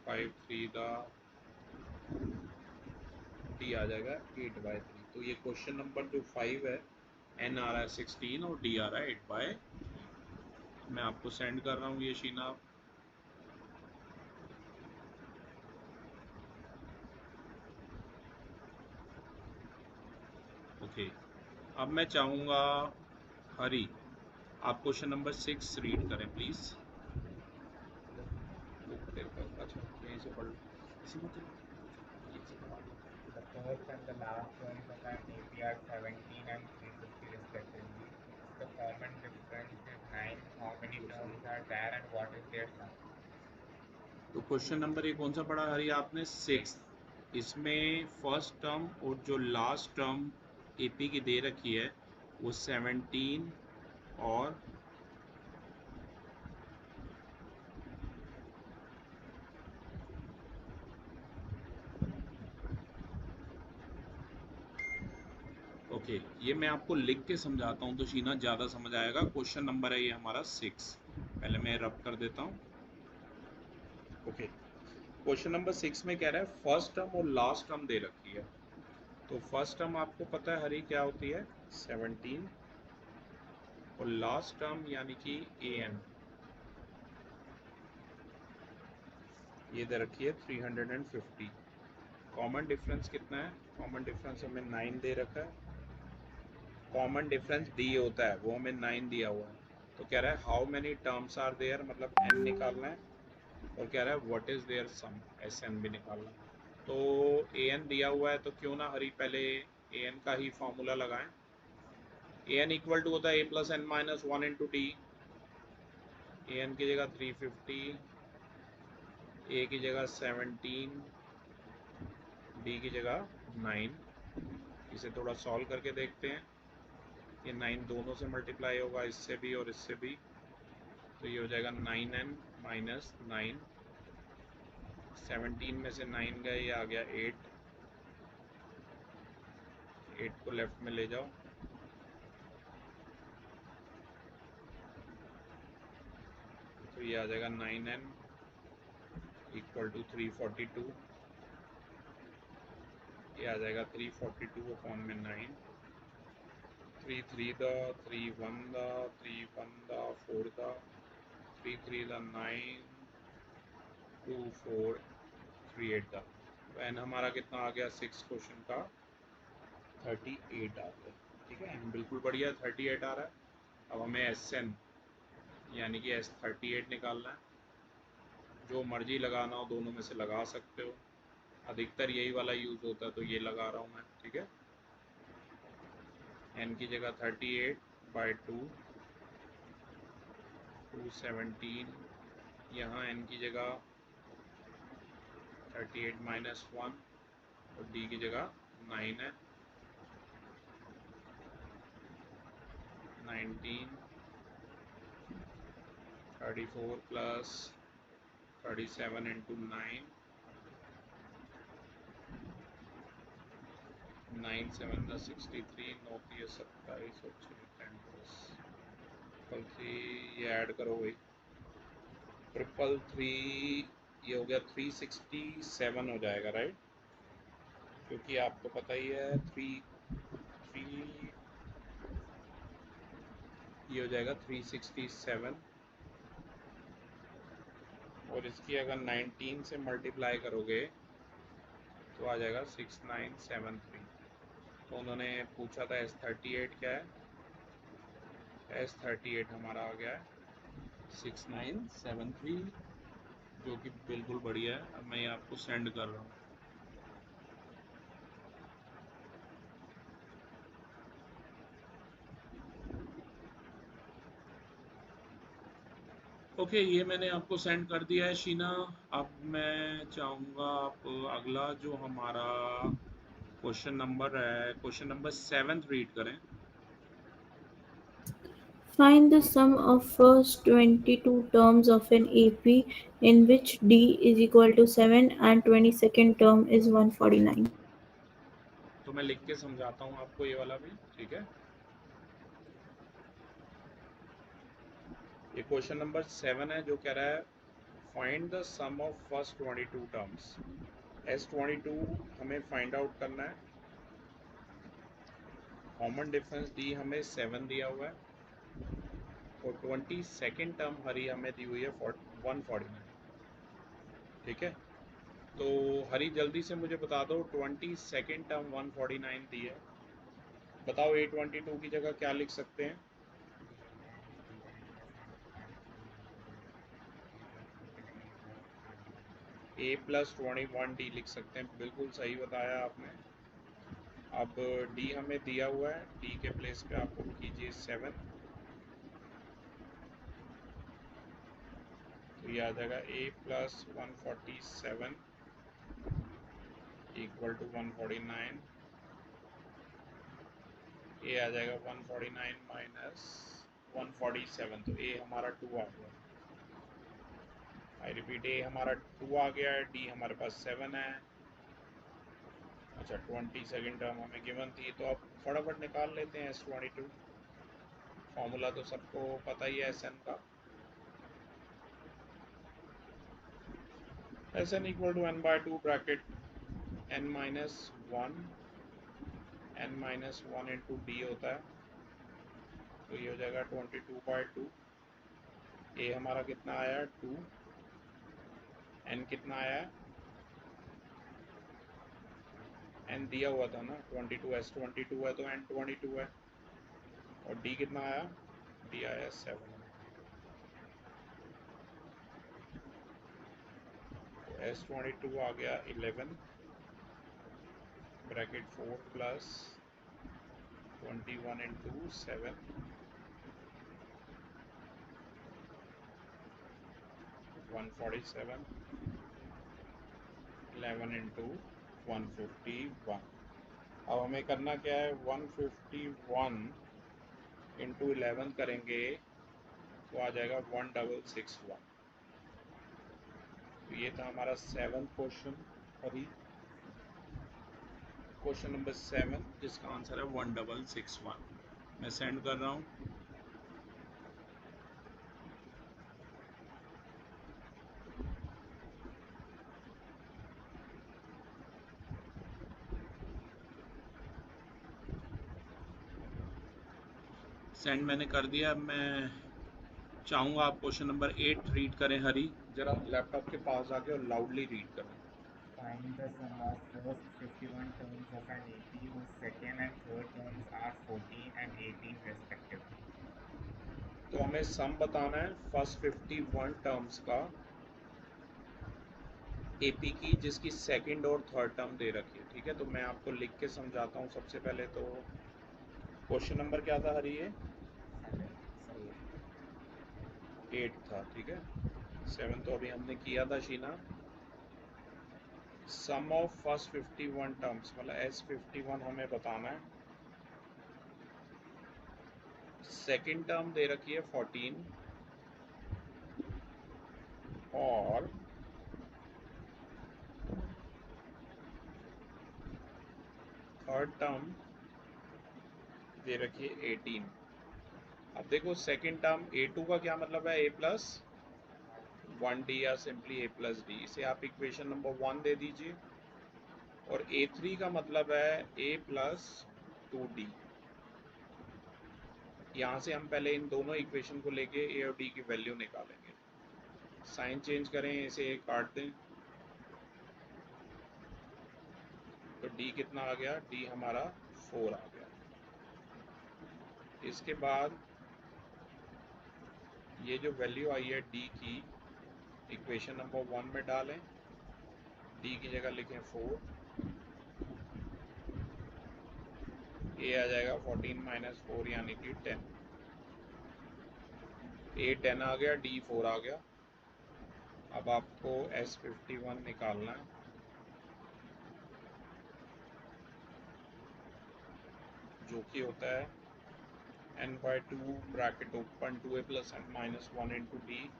5 3 द डी आ जाएगा 8 बाय 3। तो ये क्वेश्चन नंबर जो 5 है, एन आ रहा है 16 और डी आ रहा है 8 बाय 3। मैं आपको सेंड कर रहा हूँ ये शीना। ओके, अब मैं चाहूँगा हरी आप क्वेश्चन नंबर 6 रीड करें प्लीज। अच्छा यहीं से पढ़ लो। The first and the last ones of an AP are 17 and 350 respectively. The common difference is 9. How many terms are there and what is their sum? तो क्वेश्चन नंबर ये कौन सा पढ़ा हरी आपने 6, इसमें फर्स्ट टर्म और जो लास्ट टर्म एपी की दे रखी है वो 17 और ओके ये मैं आपको लिख के समझाता हूँ तो शीना ज़्यादा समझ आएगा। क्वेश्चन नंबर है ये हमारा 6, पहले मैं रब कर देता हूँ। ओके क्वेश्चन नंबर 6 में कह रहा है फर्स्ट टर्म और लास्ट टर्म दे रखी है। तो फर्स्ट टर्म आपको पता है हरी क्या होती है 17 और लास्ट टर्म यानी कि ए एन ये दे रखी है 350। कॉमन डिफरेंस कितना है, कॉमन डिफरेंस हमें 9 दे रखा है। कॉमन डिफरेंस डी होता है वो हमें 9 दिया हुआ है। तो कह रहा है how many terms are there, मतलब एन निकालना है, और कह रहा है what is their sum, S N भी निकालना है। तो ए एन दिया हुआ है तो क्यों ना हरी पहले ए एन का ही फॉर्मूला लगाएं। ए एन इक्वल टू होता है A plus N minus 1 into D. A N की जगह 350, ए की जगह 17, डी की जगह 9। इसे थोड़ा सॉल्व करके देखते हैं। ये 9 दोनों से मल्टीप्लाई होगा, इससे भी और इससे भी, तो ये हो जाएगा 9n माइनस 9। 17 में से 9 गए, ये आ गया 8। 8 को लेफ्ट में ले जाओ, तो ये आ जाएगा 9n इक्वल टू 342। ये आ जाएगा 342 अपॉन में 9। 3 3 the 3 1 the 3 1 the 4 the 3 3 the 9 2 4 3 8 the. तो एन हमारा कितना आ गया 6 क्वेश्चन का 38 आ गया। ठीक है, बिल्कुल बढ़िया 38 आ रहा है। अब हमें एस एन यानी कि S38 निकालना है। जो मर्जी लगाना हो दोनों में से लगा सकते हो, अधिकतर यही वाला यूज होता है तो ये लगा रहा हूँ मैं। ठीक है, n की जगह 38 बाई 2 217, यहाँ n की जगह 38 माइनस 1 और d की जगह 9 है। 19 34 प्लस 37 इंटू 9 9 7 द 63 9 की 27 और 6 10 प्लस 3 ये ऐड करो भाई 333, ये हो गया 367 हो जाएगा राइट, क्योंकि आपको पता ही है 3 ये हो जाएगा 367 और इसकी अगर 19 से मल्टीप्लाई करोगे तो आ जाएगा 6973। तो उन्होंने पूछा था S38 क्या है, S38 हमारा आ गया है 6973, जो कि बिल्कुल बढ़िया है। अब मैं ये आपको सेंड कर रहा हूँ। ओके, ये मैंने आपको सेंड कर दिया है शीना। अब मैं चाहूँगा आप अगला जो हमारा क्वेश्चन नंबर है, क्वेश्चन नंबर 7 रीड करें। Find the sum of first 22 terms of an AP in which D is equal to 7 and 22nd term is 149. तो मैं लिख के समझाता हूँ आपको ये वाला भी, ठीक है। ये क्वेश्चन नंबर 7 है जो कह रहा है find the sum of first 22 terms. S22 हमें फाइंड आउट करना है। कॉमन डिफरेंस डी हमें 7 दिया हुआ है और 22nd टर्म हरी हमें दी हुई है 149, ठीक है। तो हरी जल्दी से मुझे बता दो 22nd टर्म 149 दी है, बताओ A22 की जगह क्या लिख सकते हैं। A प्लस 21D लिख सकते हैं, बिल्कुल सही बताया आपने। अब D हमें दिया हुआ है, D के प्लेस पे आप पुट कीजिए 7, तो ये आ जाएगा A plus 147 equal to 149। A आ जाएगा 149 माइनस 147, तो A हमारा 2 आ गया। आई रिपीट, A हमारा 2 आ गया है, D हमारे पास 7 है। अच्छा, 22nd टर्म हमें गिवन थी, तो अब फटाफट निकाल लेते हैं S22। फॉर्मूला तो सबको पता ही है Sn का, Sn equal to n/2 bracket n minus 1 into D होता है, तो ये हो जाएगा 22/2। A हमारा कितना आया 2, n कितना आया, n दिया हुआ था ना 22, S22 है तो n 22 है, और D कितना आया, D आया 7। तो S22 आ गया 11 ब्रैकेट 4 प्लस 21 इंटू 7, 147, 11 इंटू 151। अब हमें करना क्या है, 151 इंटू 11 करेंगे तो आ जाएगा 1661। तो ये था हमारा 7th क्वेश्चन, अभी क्वेश्चन नंबर 7 जिसका आंसर है 1661। मैं सेंड कर रहा हूँ। सेंड मैंने कर दिया। मैं चाहूँगा आप क्वेश्चन नंबर 8 रीड करें हरी, जरा लैपटॉप के पास आके और लाउडली रीड करें। Find the sum of first 51 terms of an AP whose second and third terms are 14 and 18 respectively. तो हमें सम बताना है फर्स्ट 51 टर्म्स का एपी की, जिसकी सेकंड और थर्ड टर्म दे रखी है, ठीक है। तो मैं आपको लिख के समझाता हूँ। सबसे पहले तो क्वेश्चन नंबर क्या था हरी, ये 8 था, ठीक है। 7 तो अभी हमने किया था शीना। सम ऑफ फर्स्ट 51 टर्म्स मतलब S51 हमें बताना है। सेकंड टर्म दे रखी है 14 और थर्ड टर्म दे रखी है 18। अब देखो सेकंड टर्म A2 का क्या मतलब है, A प्लस 1D या सिंपली A प्लस डी, इसे आप इक्वेशन नंबर 1 दे दीजिए। और A3 का मतलब है A प्लस 2D। यहाँ से हम पहले इन दोनों इक्वेशन को लेके A और D की वैल्यू निकालेंगे। साइन चेंज करें, इसे काट दें, तो D कितना आ गया, D हमारा 4 आ गया। इसके बाद ये जो वैल्यू आई है D की, इक्वेशन नंबर 1 में डालें, D की जगह लिखें 4, A आ जाएगा 14 माइनस 4 यानी कि 10। A 10 आ गया, D 4 आ गया। अब आपको S51 निकालना है, जो कि होता है n/2 bracket open 2a plus n minus 1 into D.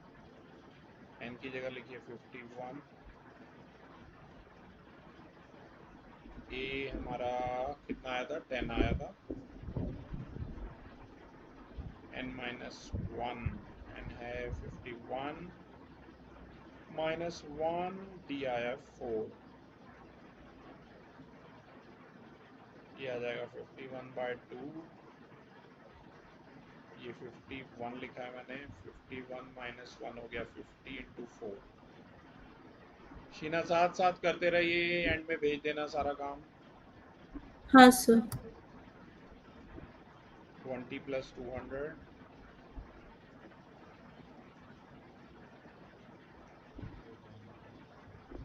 n की जगह लिखिए 51, a हमारा कितना आया था, 10 आया था, n माइनस 1, n है 51 माइनस 1, d आया 4, ये आ जाएगा 51/2, ये 51 लिखा है मैंने, 51 माइनस 1 हो गया 50 इंटू 4। शीना साथ साथ करते रहिए, एंड में भेज देना सारा काम। हाँ सर। 20 प्लस 200,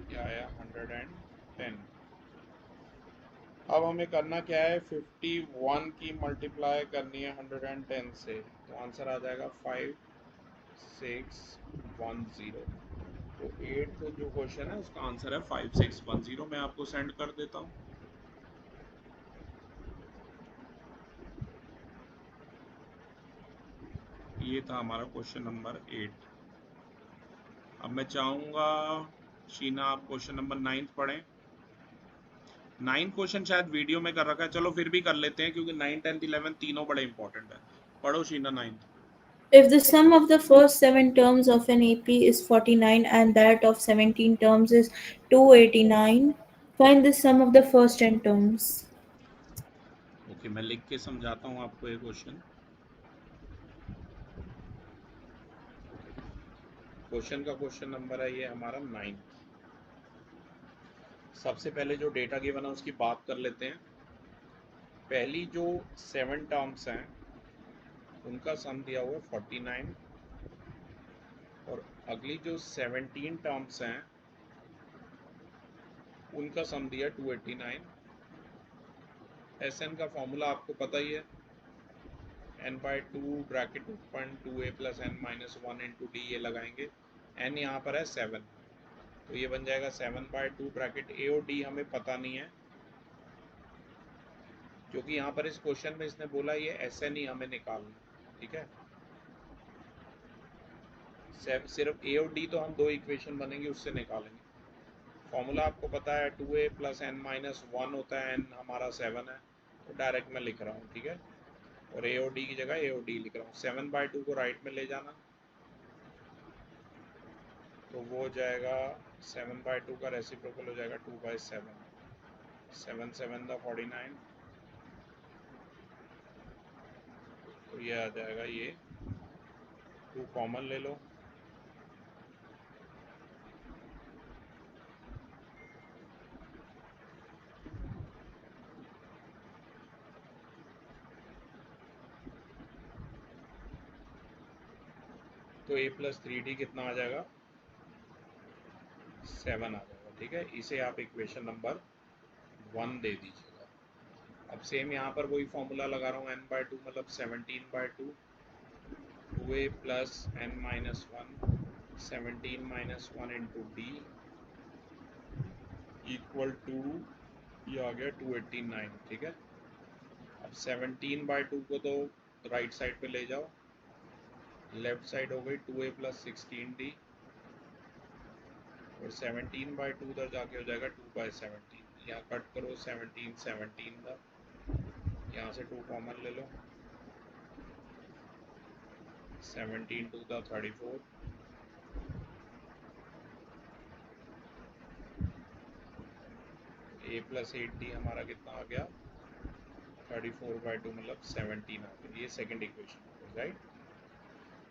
क्या आया 110। अब हमें करना क्या है, 51 की मल्टीप्लाई करनी है 110 से, तो आंसर आ जाएगा 5610। तो 8 जो क्वेश्चन है उसका आंसर है 5610। मैं आपको सेंड कर देता हूँ। ये था हमारा क्वेश्चन नंबर 8। अब मैं चाहूँगा शीना आप क्वेश्चन नंबर 9 पढ़ें। 9 क्वेश्चन शायद वीडियो में कर रखा है, चलो फिर भी कर लेते हैं क्योंकि 9, 10, 11 तीनों बड़े इंपॉर्टेंट है। पढ़ो Sheena 9। If the sum of the first 7 terms of an AP is 49 and that of 17 terms is 289, find the sum of the first 10 terms. Okay, मैं लिख के समझाता हूँ आपको ये क्वेश्चन। क्वेश्चन का क्वेश्चन नंबर है ये हमारा 9। सबसे पहले जो डेटा गिवन है उसकी बात कर लेते हैं। पहली जो 7 टर्म्स हैं उनका सम दिया हुआ है 49, और अगली जो 17 टर्म्स हैं उनका सम दिया 289। SN का फॉर्मूला आपको पता ही है, n/2 bracket open 2a plus n minus 1 into D, ये लगाएंगे। n यहाँ पर है 7, तो ये बन जाएगा 7/2 ब्रैकेट a और d हमें पता नहीं है, क्योंकि यहाँ पर इस क्वेश्चन में इसने बोला ये SN ही हमें निकालना, ठीक है। सिर्फ a और d तो हम दो इक्वेशन बनेंगे उससे निकालेंगे। फॉर्मूला आपको पता है 2a प्लस n माइनस 1 होता है, n हमारा 7 है, तो डायरेक्ट मैं लिख रहा हूँ, ठीक है। और a और d की जगह a और d लिख रहा हूँ। 7/2 को राइट में ले जाना, तो वो हो जाएगा 7/2 का रेसिप्रोकल हो जाएगा 2/7, 7 7 दा 49, तो ये आ जाएगा, ये 2 कॉमन ले लो, तो a प्लस 3d कितना आ जाएगा, 7 आ जाएगा, ठीक है। इसे आप इक्वेशन नंबर 1 दे दीजिएगा। अब सेम यहाँ पर वही फॉर्मूला लगा रहा हूँ, n/2 मतलब 17/2, 2a plus n minus 1, 17 minus 1 into D equal to, ये आ गया 289, ठीक है। अब 17/2 को तो राइट साइड पे ले जाओ, लेफ्ट साइड हो गई 2a प्लस 16d, और 17/2 उधर जाके हो जाएगा 2/17। यहाँ कट करो 17 17 का, यहाँ से 2 कॉमन ले लो, 17 2 का 34, a प्लस 8d हमारा कितना आ गया, 34/2 मतलब 17 आ गया। ये सेकंड इक्वेशन, राइट।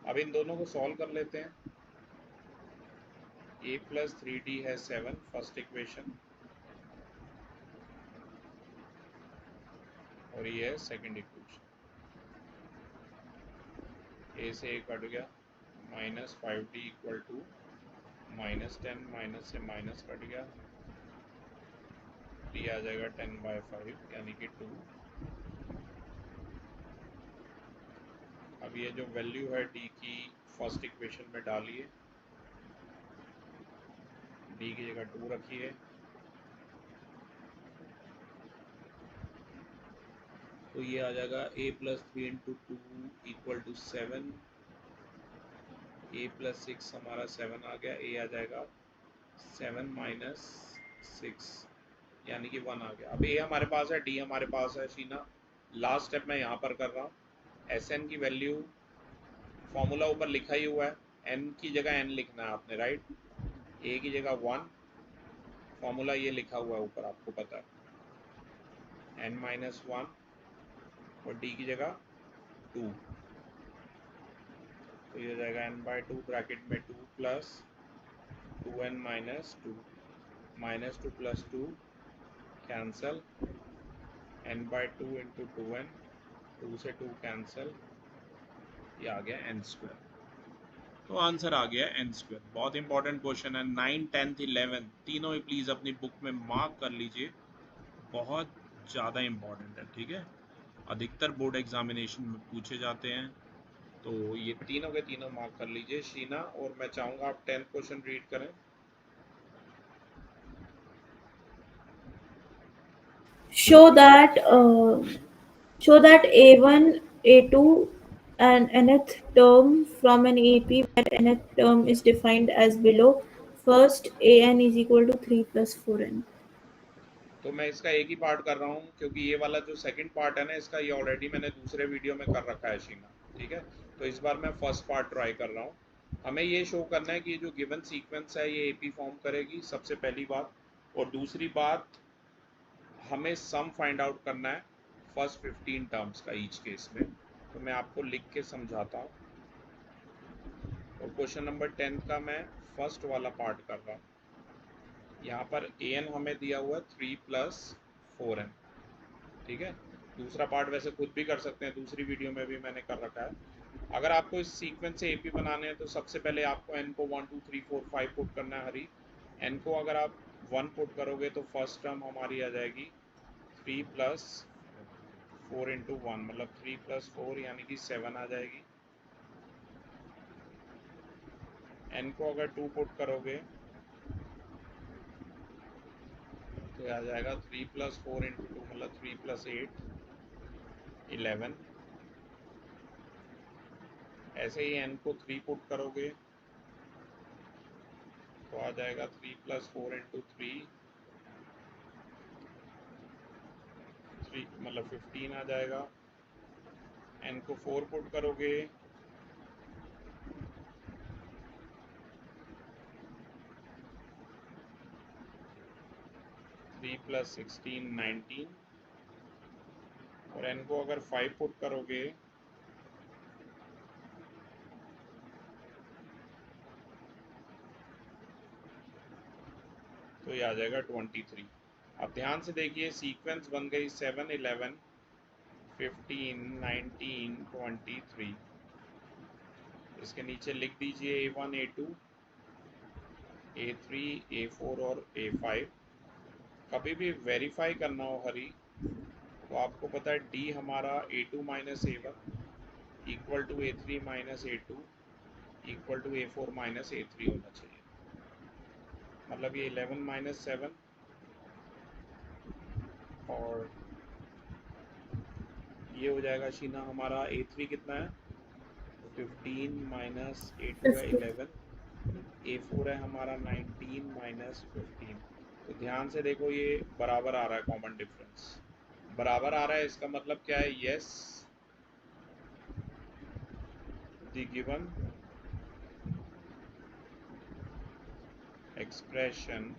अब इन दोनों को सॉल्व कर लेते हैं। a प्लस 3d है 7, फर्स्ट इक्वेशन, और ये है सेकंड इक्वेशन। a से a कट गया, minus 5d equal to -10, minus से माइनस कट गया, d आ जाएगा 10/5 यानी कि 2। अब ये जो वैल्यू है d की फर्स्ट इक्वेशन में डालिए, डी की जगह 2 रखिए, तो ये आ जाएगा a plus 3 into 2 equal to 7, a plus 6 हमारा 7 आ गया, a आ जाएगा 7 माइनस 6 यानी कि 1 आ गया। अब a हमारे पास है, d हमारे पास है शीना। लास्ट स्टेप मैं यहाँ पर कर रहा हूँ, Sn की वैल्यू फॉर्मूला ऊपर लिखा ही हुआ है, n की जगह n लिखना है आपने, राइट। a की जगह 1, फॉर्मूला ये लिखा हुआ है ऊपर, आपको पता है, n माइनस 1 और d की जगह 2, तो ये हो जाएगा n बाई 2 ब्रैकेट में 2 plus 2n minus 2, minus 2 plus 2 cancel, n by 2 into 2n, 2 से 2 कैंसल, ये आ गया n स्क्वायर। तो आंसर आ गया n स्क्वायर। बहुत इंपॉर्टेंट क्वेश्चन है, 9, 10, 11 तीनों ही प्लीज अपनी बुक में मार्क कर लीजिए, बहुत ज़्यादा इंपॉर्टेंट है, ठीक है। अधिकतर बोर्ड एग्जामिनेशन में पूछे जाते हैं, तो ये तीनों के तीनों मार्क कर लीजिए शीना। और मैं चाहूँगा आप 10th क्वेश्चन रीड करें। Show that A1, A2 and nth term from an AP where nth term is defined as below. First, an is equal to 3 plus 4n. तो मैं इसका एक ही पार्ट कर रहा हूँ, क्योंकि ये वाला जो सेकंड पार्ट है ना इसका, ये ऑलरेडी मैंने दूसरे वीडियो में कर रखा है शीना, ठीक है। तो इस बार मैं फर्स्ट पार्ट ट्राई कर रहा हूँ। हमें ये शो करना है कि ये जो गिवन सीक्वेंस है ये एपी फॉर्म करेगी, सबसे पहली बात। और दूसरी बात, हमें सम फाइंड आउट करना है फर्स्ट 15 टर्म्स का ईच केस में। तो मैं आपको लिख के समझाता हूँ। और क्वेश्चन नंबर 10 का मैं फर्स्ट वाला पार्ट कर रहा हूँ। यहाँ पर an हमें दिया हुआ है 3 प्लस 4n, ठीक है। दूसरा पार्ट वैसे खुद भी कर सकते हैं, दूसरी वीडियो में भी मैंने कर रखा है। अगर आपको इस सीक्वेंस से एपी बनाने हैं तो सबसे पहले आपको n को 1 2 3 4 5 पुट करना है हरी। n को अगर आप 1 पुट करोगे तो फर्स्ट टर्म हमारी आ जाएगी 3 प्लस 4 इंटू 1, मतलब 3 प्लस 4 यानी कि 7 आ जाएगी। n को अगर 2 पुट करोगे तो आ जाएगा 3 प्लस 4 इंटू 2, मतलब 3 प्लस 8 11। ऐसे ही n को 3 पुट करोगे तो आ जाएगा 3 प्लस 4 इंटू 3, मतलब 15 आ जाएगा। n को 4 पुट करोगे प्लस 16 19, और n को अगर 5 पुट करोगे तो ये आ जाएगा 23। अब ध्यान से देखिए, सीक्वेंस बन गई 7 11 15 19 23। इसके नीचे लिख दीजिए A1 A2 A3 A4 और A5। कभी भी वेरीफाई करना हो हरी तो आपको पता है D हमारा A2 minus A1 equal to A3 minus A2 equal to A4 minus A3 होना चाहिए। मतलब ये 11 माइनस 7 और ये हो जाएगा शीना हमारा A3 कितना है 15 माइनस A2 है 11, A4 है हमारा 19 माइनस 15। तो ध्यान से देखो ये बराबर आ रहा है, कॉमन डिफरेंस बराबर आ रहा है। इसका मतलब क्या है, yes the given expression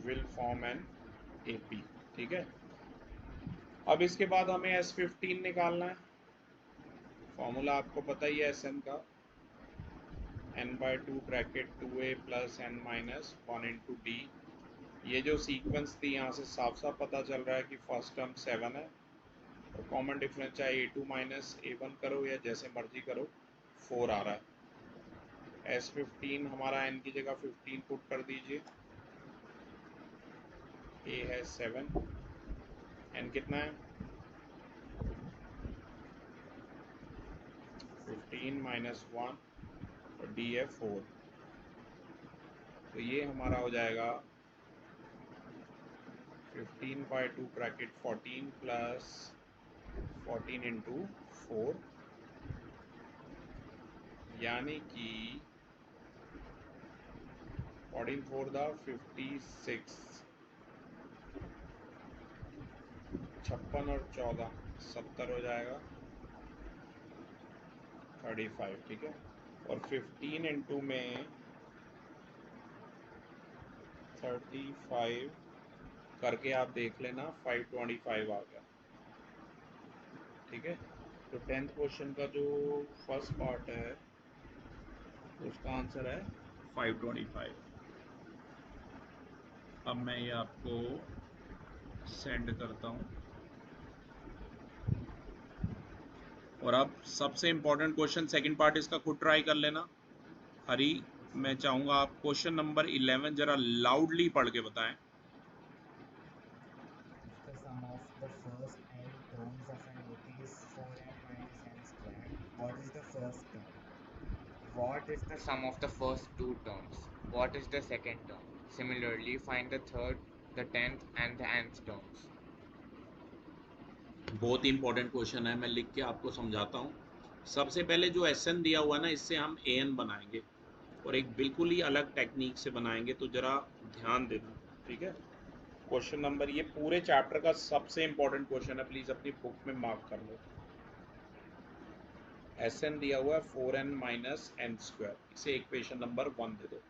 will form an AP, ठीक है। अब इसके बाद हमें S15 निकालना है। फॉर्मूला आपको पता ही है Sn का, n by 2 bracket 2a plus n minus 1 into D. ये जो सीक्वेंस थी यहाँ से साफ साफ पता चल रहा है कि फर्स्ट टर्म 7 है, और कॉमन डिफरेंस चाहे A2 माइनस A1 करो या जैसे मर्जी करो 4 आ रहा है। S15 हमारा n की जगह 15 पुट कर दीजिए, a है 7, n कितना है 15 माइनस 1 और डी है 4। तो ये हमारा हो जाएगा 15/2 ब्रैकेट 14 प्लस 14 इंटू 4, यानी कि 14 4 दा 56, 56 और 14 70 हो जाएगा 35, ठीक है। और 15 इंटू में 35 करके आप देख लेना 525 आ गया, ठीक है। तो 10th क्वेश्चन का जो फर्स्ट पार्ट है उसका आंसर है 525। अब मैं ये आपको सेंड करता हूँ। और अब सबसे इम्पोर्टेंट क्वेश्चन सेकंड पार्ट इसका खुद ट्राई कर लेना। हरी, मैं चाहूँगा आप क्वेश्चन नंबर 11 जरा लाउडली पढ़ के बताएं। The sum of the first n terms of an AP is 4n minus n squared. What is the first term? What is the sum of the first two terms? What is the second term? Similarly, find the third, the 10th and the nth terms. बहुत ही important question है, मैं लिख के आपको समझाता हूँ। सबसे पहले जो एसएन दिया हुआ है ना, इससे हम एएन बनाएंगे और एक बिल्कुल ही अलग टेक्निक से बनाएंगे, तो जरा ध्यान देना, ठीक है। क्वेश्चन नंबर, ये पूरे चैप्टर का सबसे इंपॉर्टेंट क्वेश्चन है, प्लीज अपनी बुक में मार्क कर लो। एसएन दिया हुआ है 4n माइनस एन स्क्वायर, इसे इक्वेशन नंबर 1 दे दो।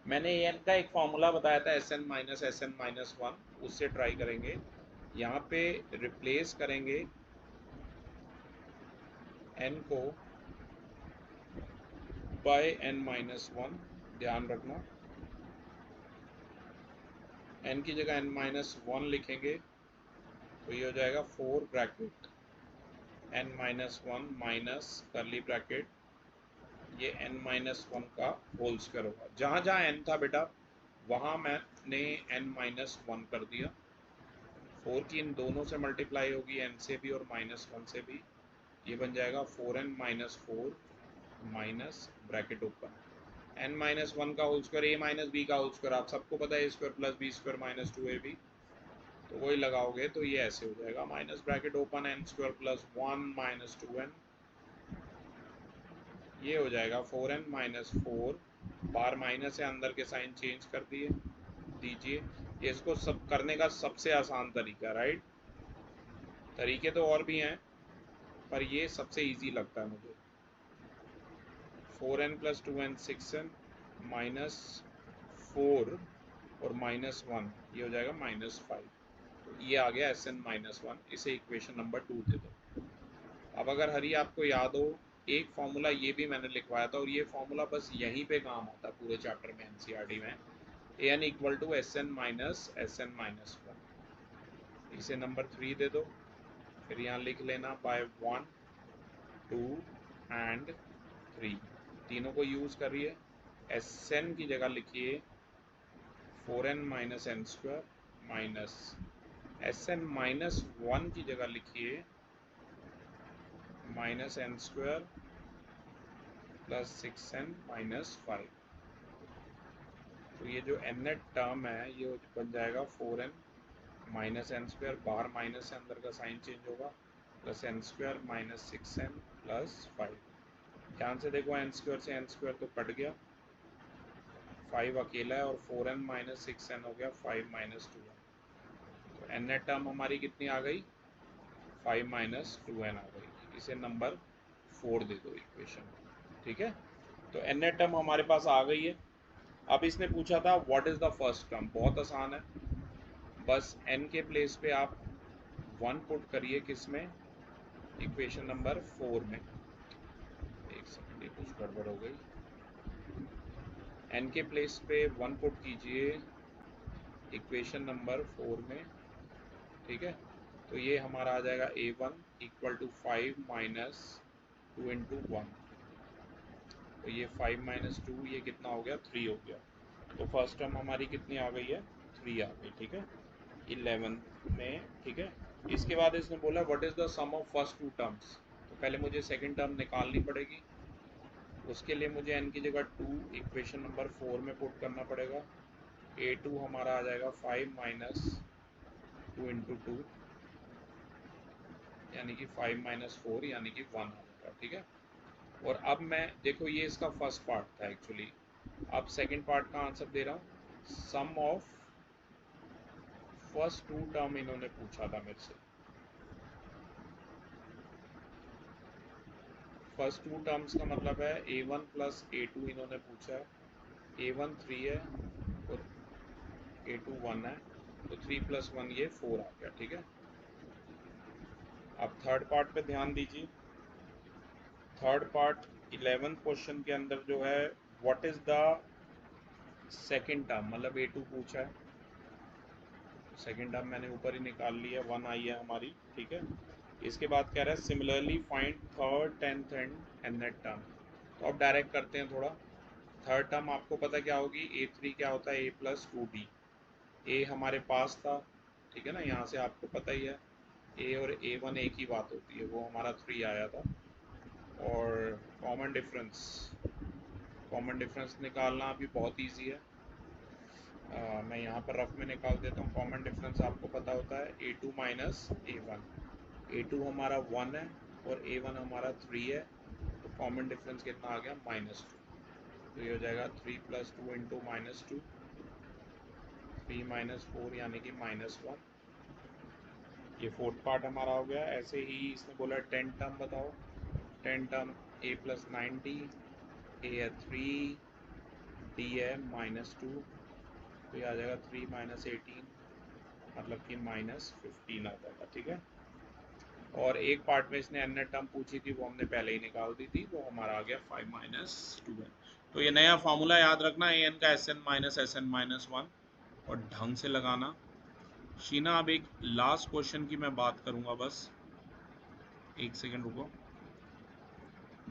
मैंने एन का एक फॉर्मूला बताया था एसएन माइनस 1, उससे ट्राई करेंगे। यहाँ पे रिप्लेस करेंगे n को बाय n माइनस 1, ध्यान रखना n की जगह n माइनस 1 लिखेंगे तो ये हो जाएगा 4 ब्रैकेट n माइनस 1 माइनस करली ब्रैकेट, ये n माइनस 1 का होल स्क्वायर होगा। जहाँ जहाँ n था बेटा वहाँ मैंने n माइनस 1 कर दिया। 4 की इन दोनों से मल्टीप्लाई होगी, n से भी और माइनस 1 से भी, ये बन जाएगा 4n minus 4 minus bracket open n minus 1 का whole square, a minus B का होल स्क्वायर, आप सबको पता है a square plus B square minus 2ab, तो वही लगाओगे तो ये ऐसे हो जाएगा minus bracket open n square plus 1 minus 2n, ये हो जाएगा 4n माइनस 4, बाहर माइनस है अंदर के साइन चेंज कर दिए दीजिए। ये इसको सब करने का सबसे आसान तरीका, राइट। तरीके तो और भी हैं पर ये सबसे इजी लगता है मुझे। 4n plus 2n 6n minus 4 और माइनस 1, ये हो जाएगा माइनस 5, तो ये आ गया Sn माइनस 1, इसे इक्वेशन नंबर 2 दे दो। अब अगर हरी आपको याद हो, एक फॉर्मूला ये भी मैंने लिखवाया था और ये फॉर्मूला बस यहीं पे काम आता है पूरे चैप्टर में एनसीईआरटी में, an equal to Sn minus 1, इसे नंबर 3 दे दो। फिर यहाँ लिख लेना बाय 1 2 एंड 3, तीनों को यूज करिए। Sn की जगह लिखिए 4n minus N square minus Sn minus 1 की जगह लिखिए minus N square plus 6n minus 5, तो ये जो nth टर्म है ये बन जाएगा 4n माइनस एन स्क्वायर, बाहर माइनस है अंदर का साइन चेंज होगा, plus N square minus 6n plus 5। ध्यान से देखो एन स्क्वायर से एन स्क्वायर तो कट गया, 5 अकेला है और 4n माइनस 6n हो गया 5 माइनस 2n, तो n टर्म हमारी कितनी आ गई 5 माइनस 2n आ गई, इसे नंबर 4 दे दो इक्वेशन, ठीक है। तो n टर्म हमारे पास आ गई है। अब इसने पूछा था what is the first term, बहुत आसान है, बस n के प्लेस पे आप 1 पुट करिए, किस में, इक्वेशन नंबर 4 में। एक सेकंड, ये कुछ गड़बड़ हो गई, n के प्लेस पे 1 पुट कीजिए इक्वेशन नंबर 4 में, ठीक है। तो ये हमारा आ जाएगा a1 equal to 5 minus 2 into 1, तो ये 5 माइनस 2, ये कितना हो गया 3 हो गया, तो फर्स्ट टर्म हमारी कितनी आ गई है 3 आ गई, ठीक है 11 में, ठीक है। इसके बाद इसने बोला what is the sum of first two terms, तो पहले मुझे सेकंड टर्म निकालनी पड़ेगी, उसके लिए मुझे n की जगह 2 इक्वेशन नंबर 4 में पुट करना पड़ेगा। a2 हमारा आ जाएगा 5 माइनस 2 इंटू 2 यानी कि 5 माइनस 4 यानी कि 1 होगा, ठीक है। और अब मैं देखो ये इसका फर्स्ट पार्ट था एक्चुअली, अब सेकंड पार्ट का आंसर दे रहा हूँ। सम ऑफ फर्स्ट 2 टर्म इन्होंने पूछा था मेरे से, फर्स्ट 2 टर्म्स का मतलब है a1 प्लस a2 इन्होंने पूछा है। a1 3 है और a2 1 है, तो 3 प्लस 1 ये 4 आ गया, ठीक है। अब थर्ड पार्ट पे ध्यान दीजिए। थर्ड पार्ट 11th क्वेश्चन के अंदर जो है what is the second term, मतलब a2 पूछा है, सेकंड टर्म मैंने ऊपर ही निकाल लिया, 1 आई है हमारी, ठीक है। इसके बाद कह रहा है similarly find third, 10th and net term. तो अब डायरेक्ट करते हैं थोड़ा। थर्ड टर्म आपको पता क्या होगी, a3 क्या होता है a प्लस 2b। a हमारे पास था, ठीक है ना, यहाँ से आपको पता ही है a और a1 एक ही बात होती है, वो हमारा 3 आया था। और कॉमन डिफरेंस निकालना भी बहुत ईजी है। मैं यहाँ पर रफ में निकाल देता हूँ। कॉमन डिफरेंस आपको पता होता है a2 माइनस a1। a2 हमारा 1 है और a1 हमारा 3 है, तो कॉमन डिफरेंस कितना आ गया, -2। तो ये हो जाएगा 3 प्लस 2 इंटू -2, 3 माइनस 4 यानी कि -1। ये फोर्थ पार्ट हमारा हो गया। ऐसे ही इसने बोला 10 टर्म बताओ। 10 term a plus 9d, a है 3, d है -2, तो ये आ जाएगा 3 माइनस 18, मतलब कि -15 आ जाएगा, ठीक है। और एक पार्ट में इसने n टर्म पूछी थी, वो हमने पहले ही निकाल दी थी, वो हमारा आ गया 5 माइनस 2n। तो ये नया फार्मूला याद रखना, an का sn माइनस sn माइनस 1, और ढंग से लगाना। शीना अब एक लास्ट क्वेश्चन की मैं बात करूंगा, बस एक सेकंड रुको,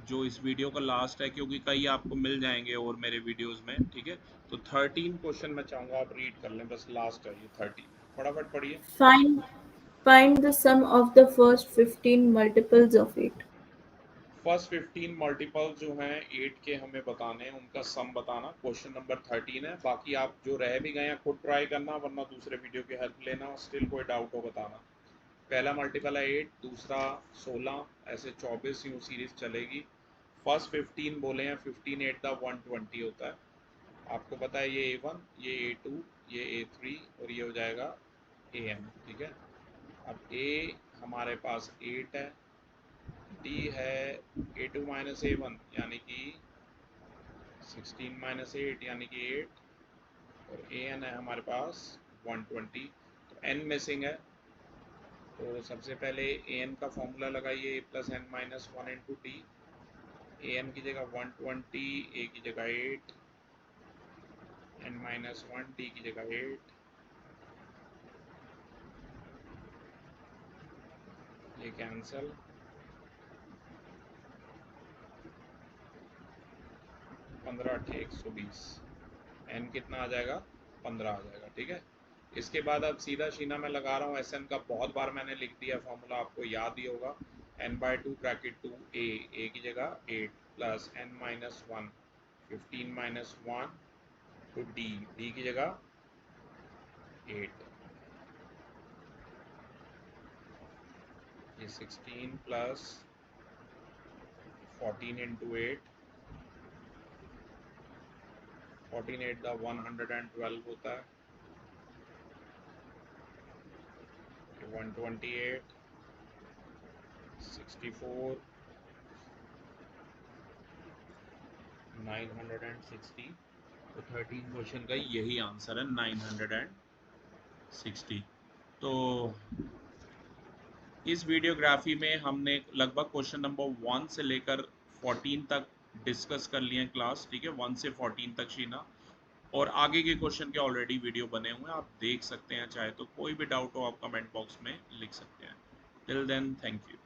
जो इस वीडियो का लास्ट है, क्योंकि कई आपको मिल जाएंगे और मेरे वीडियोस में, ठीक है। तो 13 क्वेश्चन मैं चाहूंगा आप रीड कर लें, बस लास्ट है ये 13, फटाफट पढ़िए। Find the sum of the first 15 multiples of 8. First 15 multiple जो हैं 8 के हमें बताने हैं, उनका सम बताना। क्वेश्चन नंबर 13 है। बाकी आप जो रह भी गए हैं खुद ट्राई करना, वरना दूसरे वीडियो की हेल्प लेना, स्टिल कोई डाउट हो बताना। पहला मल्टीपल है 8, दूसरा 16, ऐसे 24 यूँ सीरीज चलेगी। फर्स्ट 15 बोले हैं, 15 8 द 120 होता है। आपको पता है ये a1, ये a2, ये a3 और ये हो जाएगा an, ठीक है। अब a हमारे पास 8 है, d है a2 माइनस a1 यानी कि 16 माइनस 8 यानी कि 8, और an है हमारे पास 120, तो n मिसिंग है। तो सबसे पहले an का फॉर्मूला लगाइए, a plus n minus 1 into D. an की जगह 120, a की जगह 8, n माइनस 1, d की जगह 8, ये कैंसल, 15 8 120, n कितना आ जाएगा, 15 आ जाएगा, ठीक है। इसके बाद अब सीधा शीना में लगा रहा हूँ, एस एन का बहुत बार मैंने लिख दिया, फॉर्मूला आपको याद ही होगा। n/2 ब्रैकेट 2 a की जगह 8 plus n minus 1 15 minus 1 two d की जगह 8, ये 16 प्लस 14 इंटू 8, 14 8 द 112 होता है, 128, 64, 960। तो 13 क्वेश्चन का यही आंसर है, 960। तो इस वीडियोग्राफी में हमने लगभग क्वेश्चन नंबर 1 से लेकर 14 तक डिस्कस कर लिए क्लास, ठीक है, 1 से 14 तक शीना। और आगे के क्वेश्चन के ऑलरेडी वीडियो बने हुए हैं, आप देख सकते हैं, चाहे तो कोई भी डाउट हो आप कमेंट बॉक्स में लिख सकते हैं। Till then, thank you.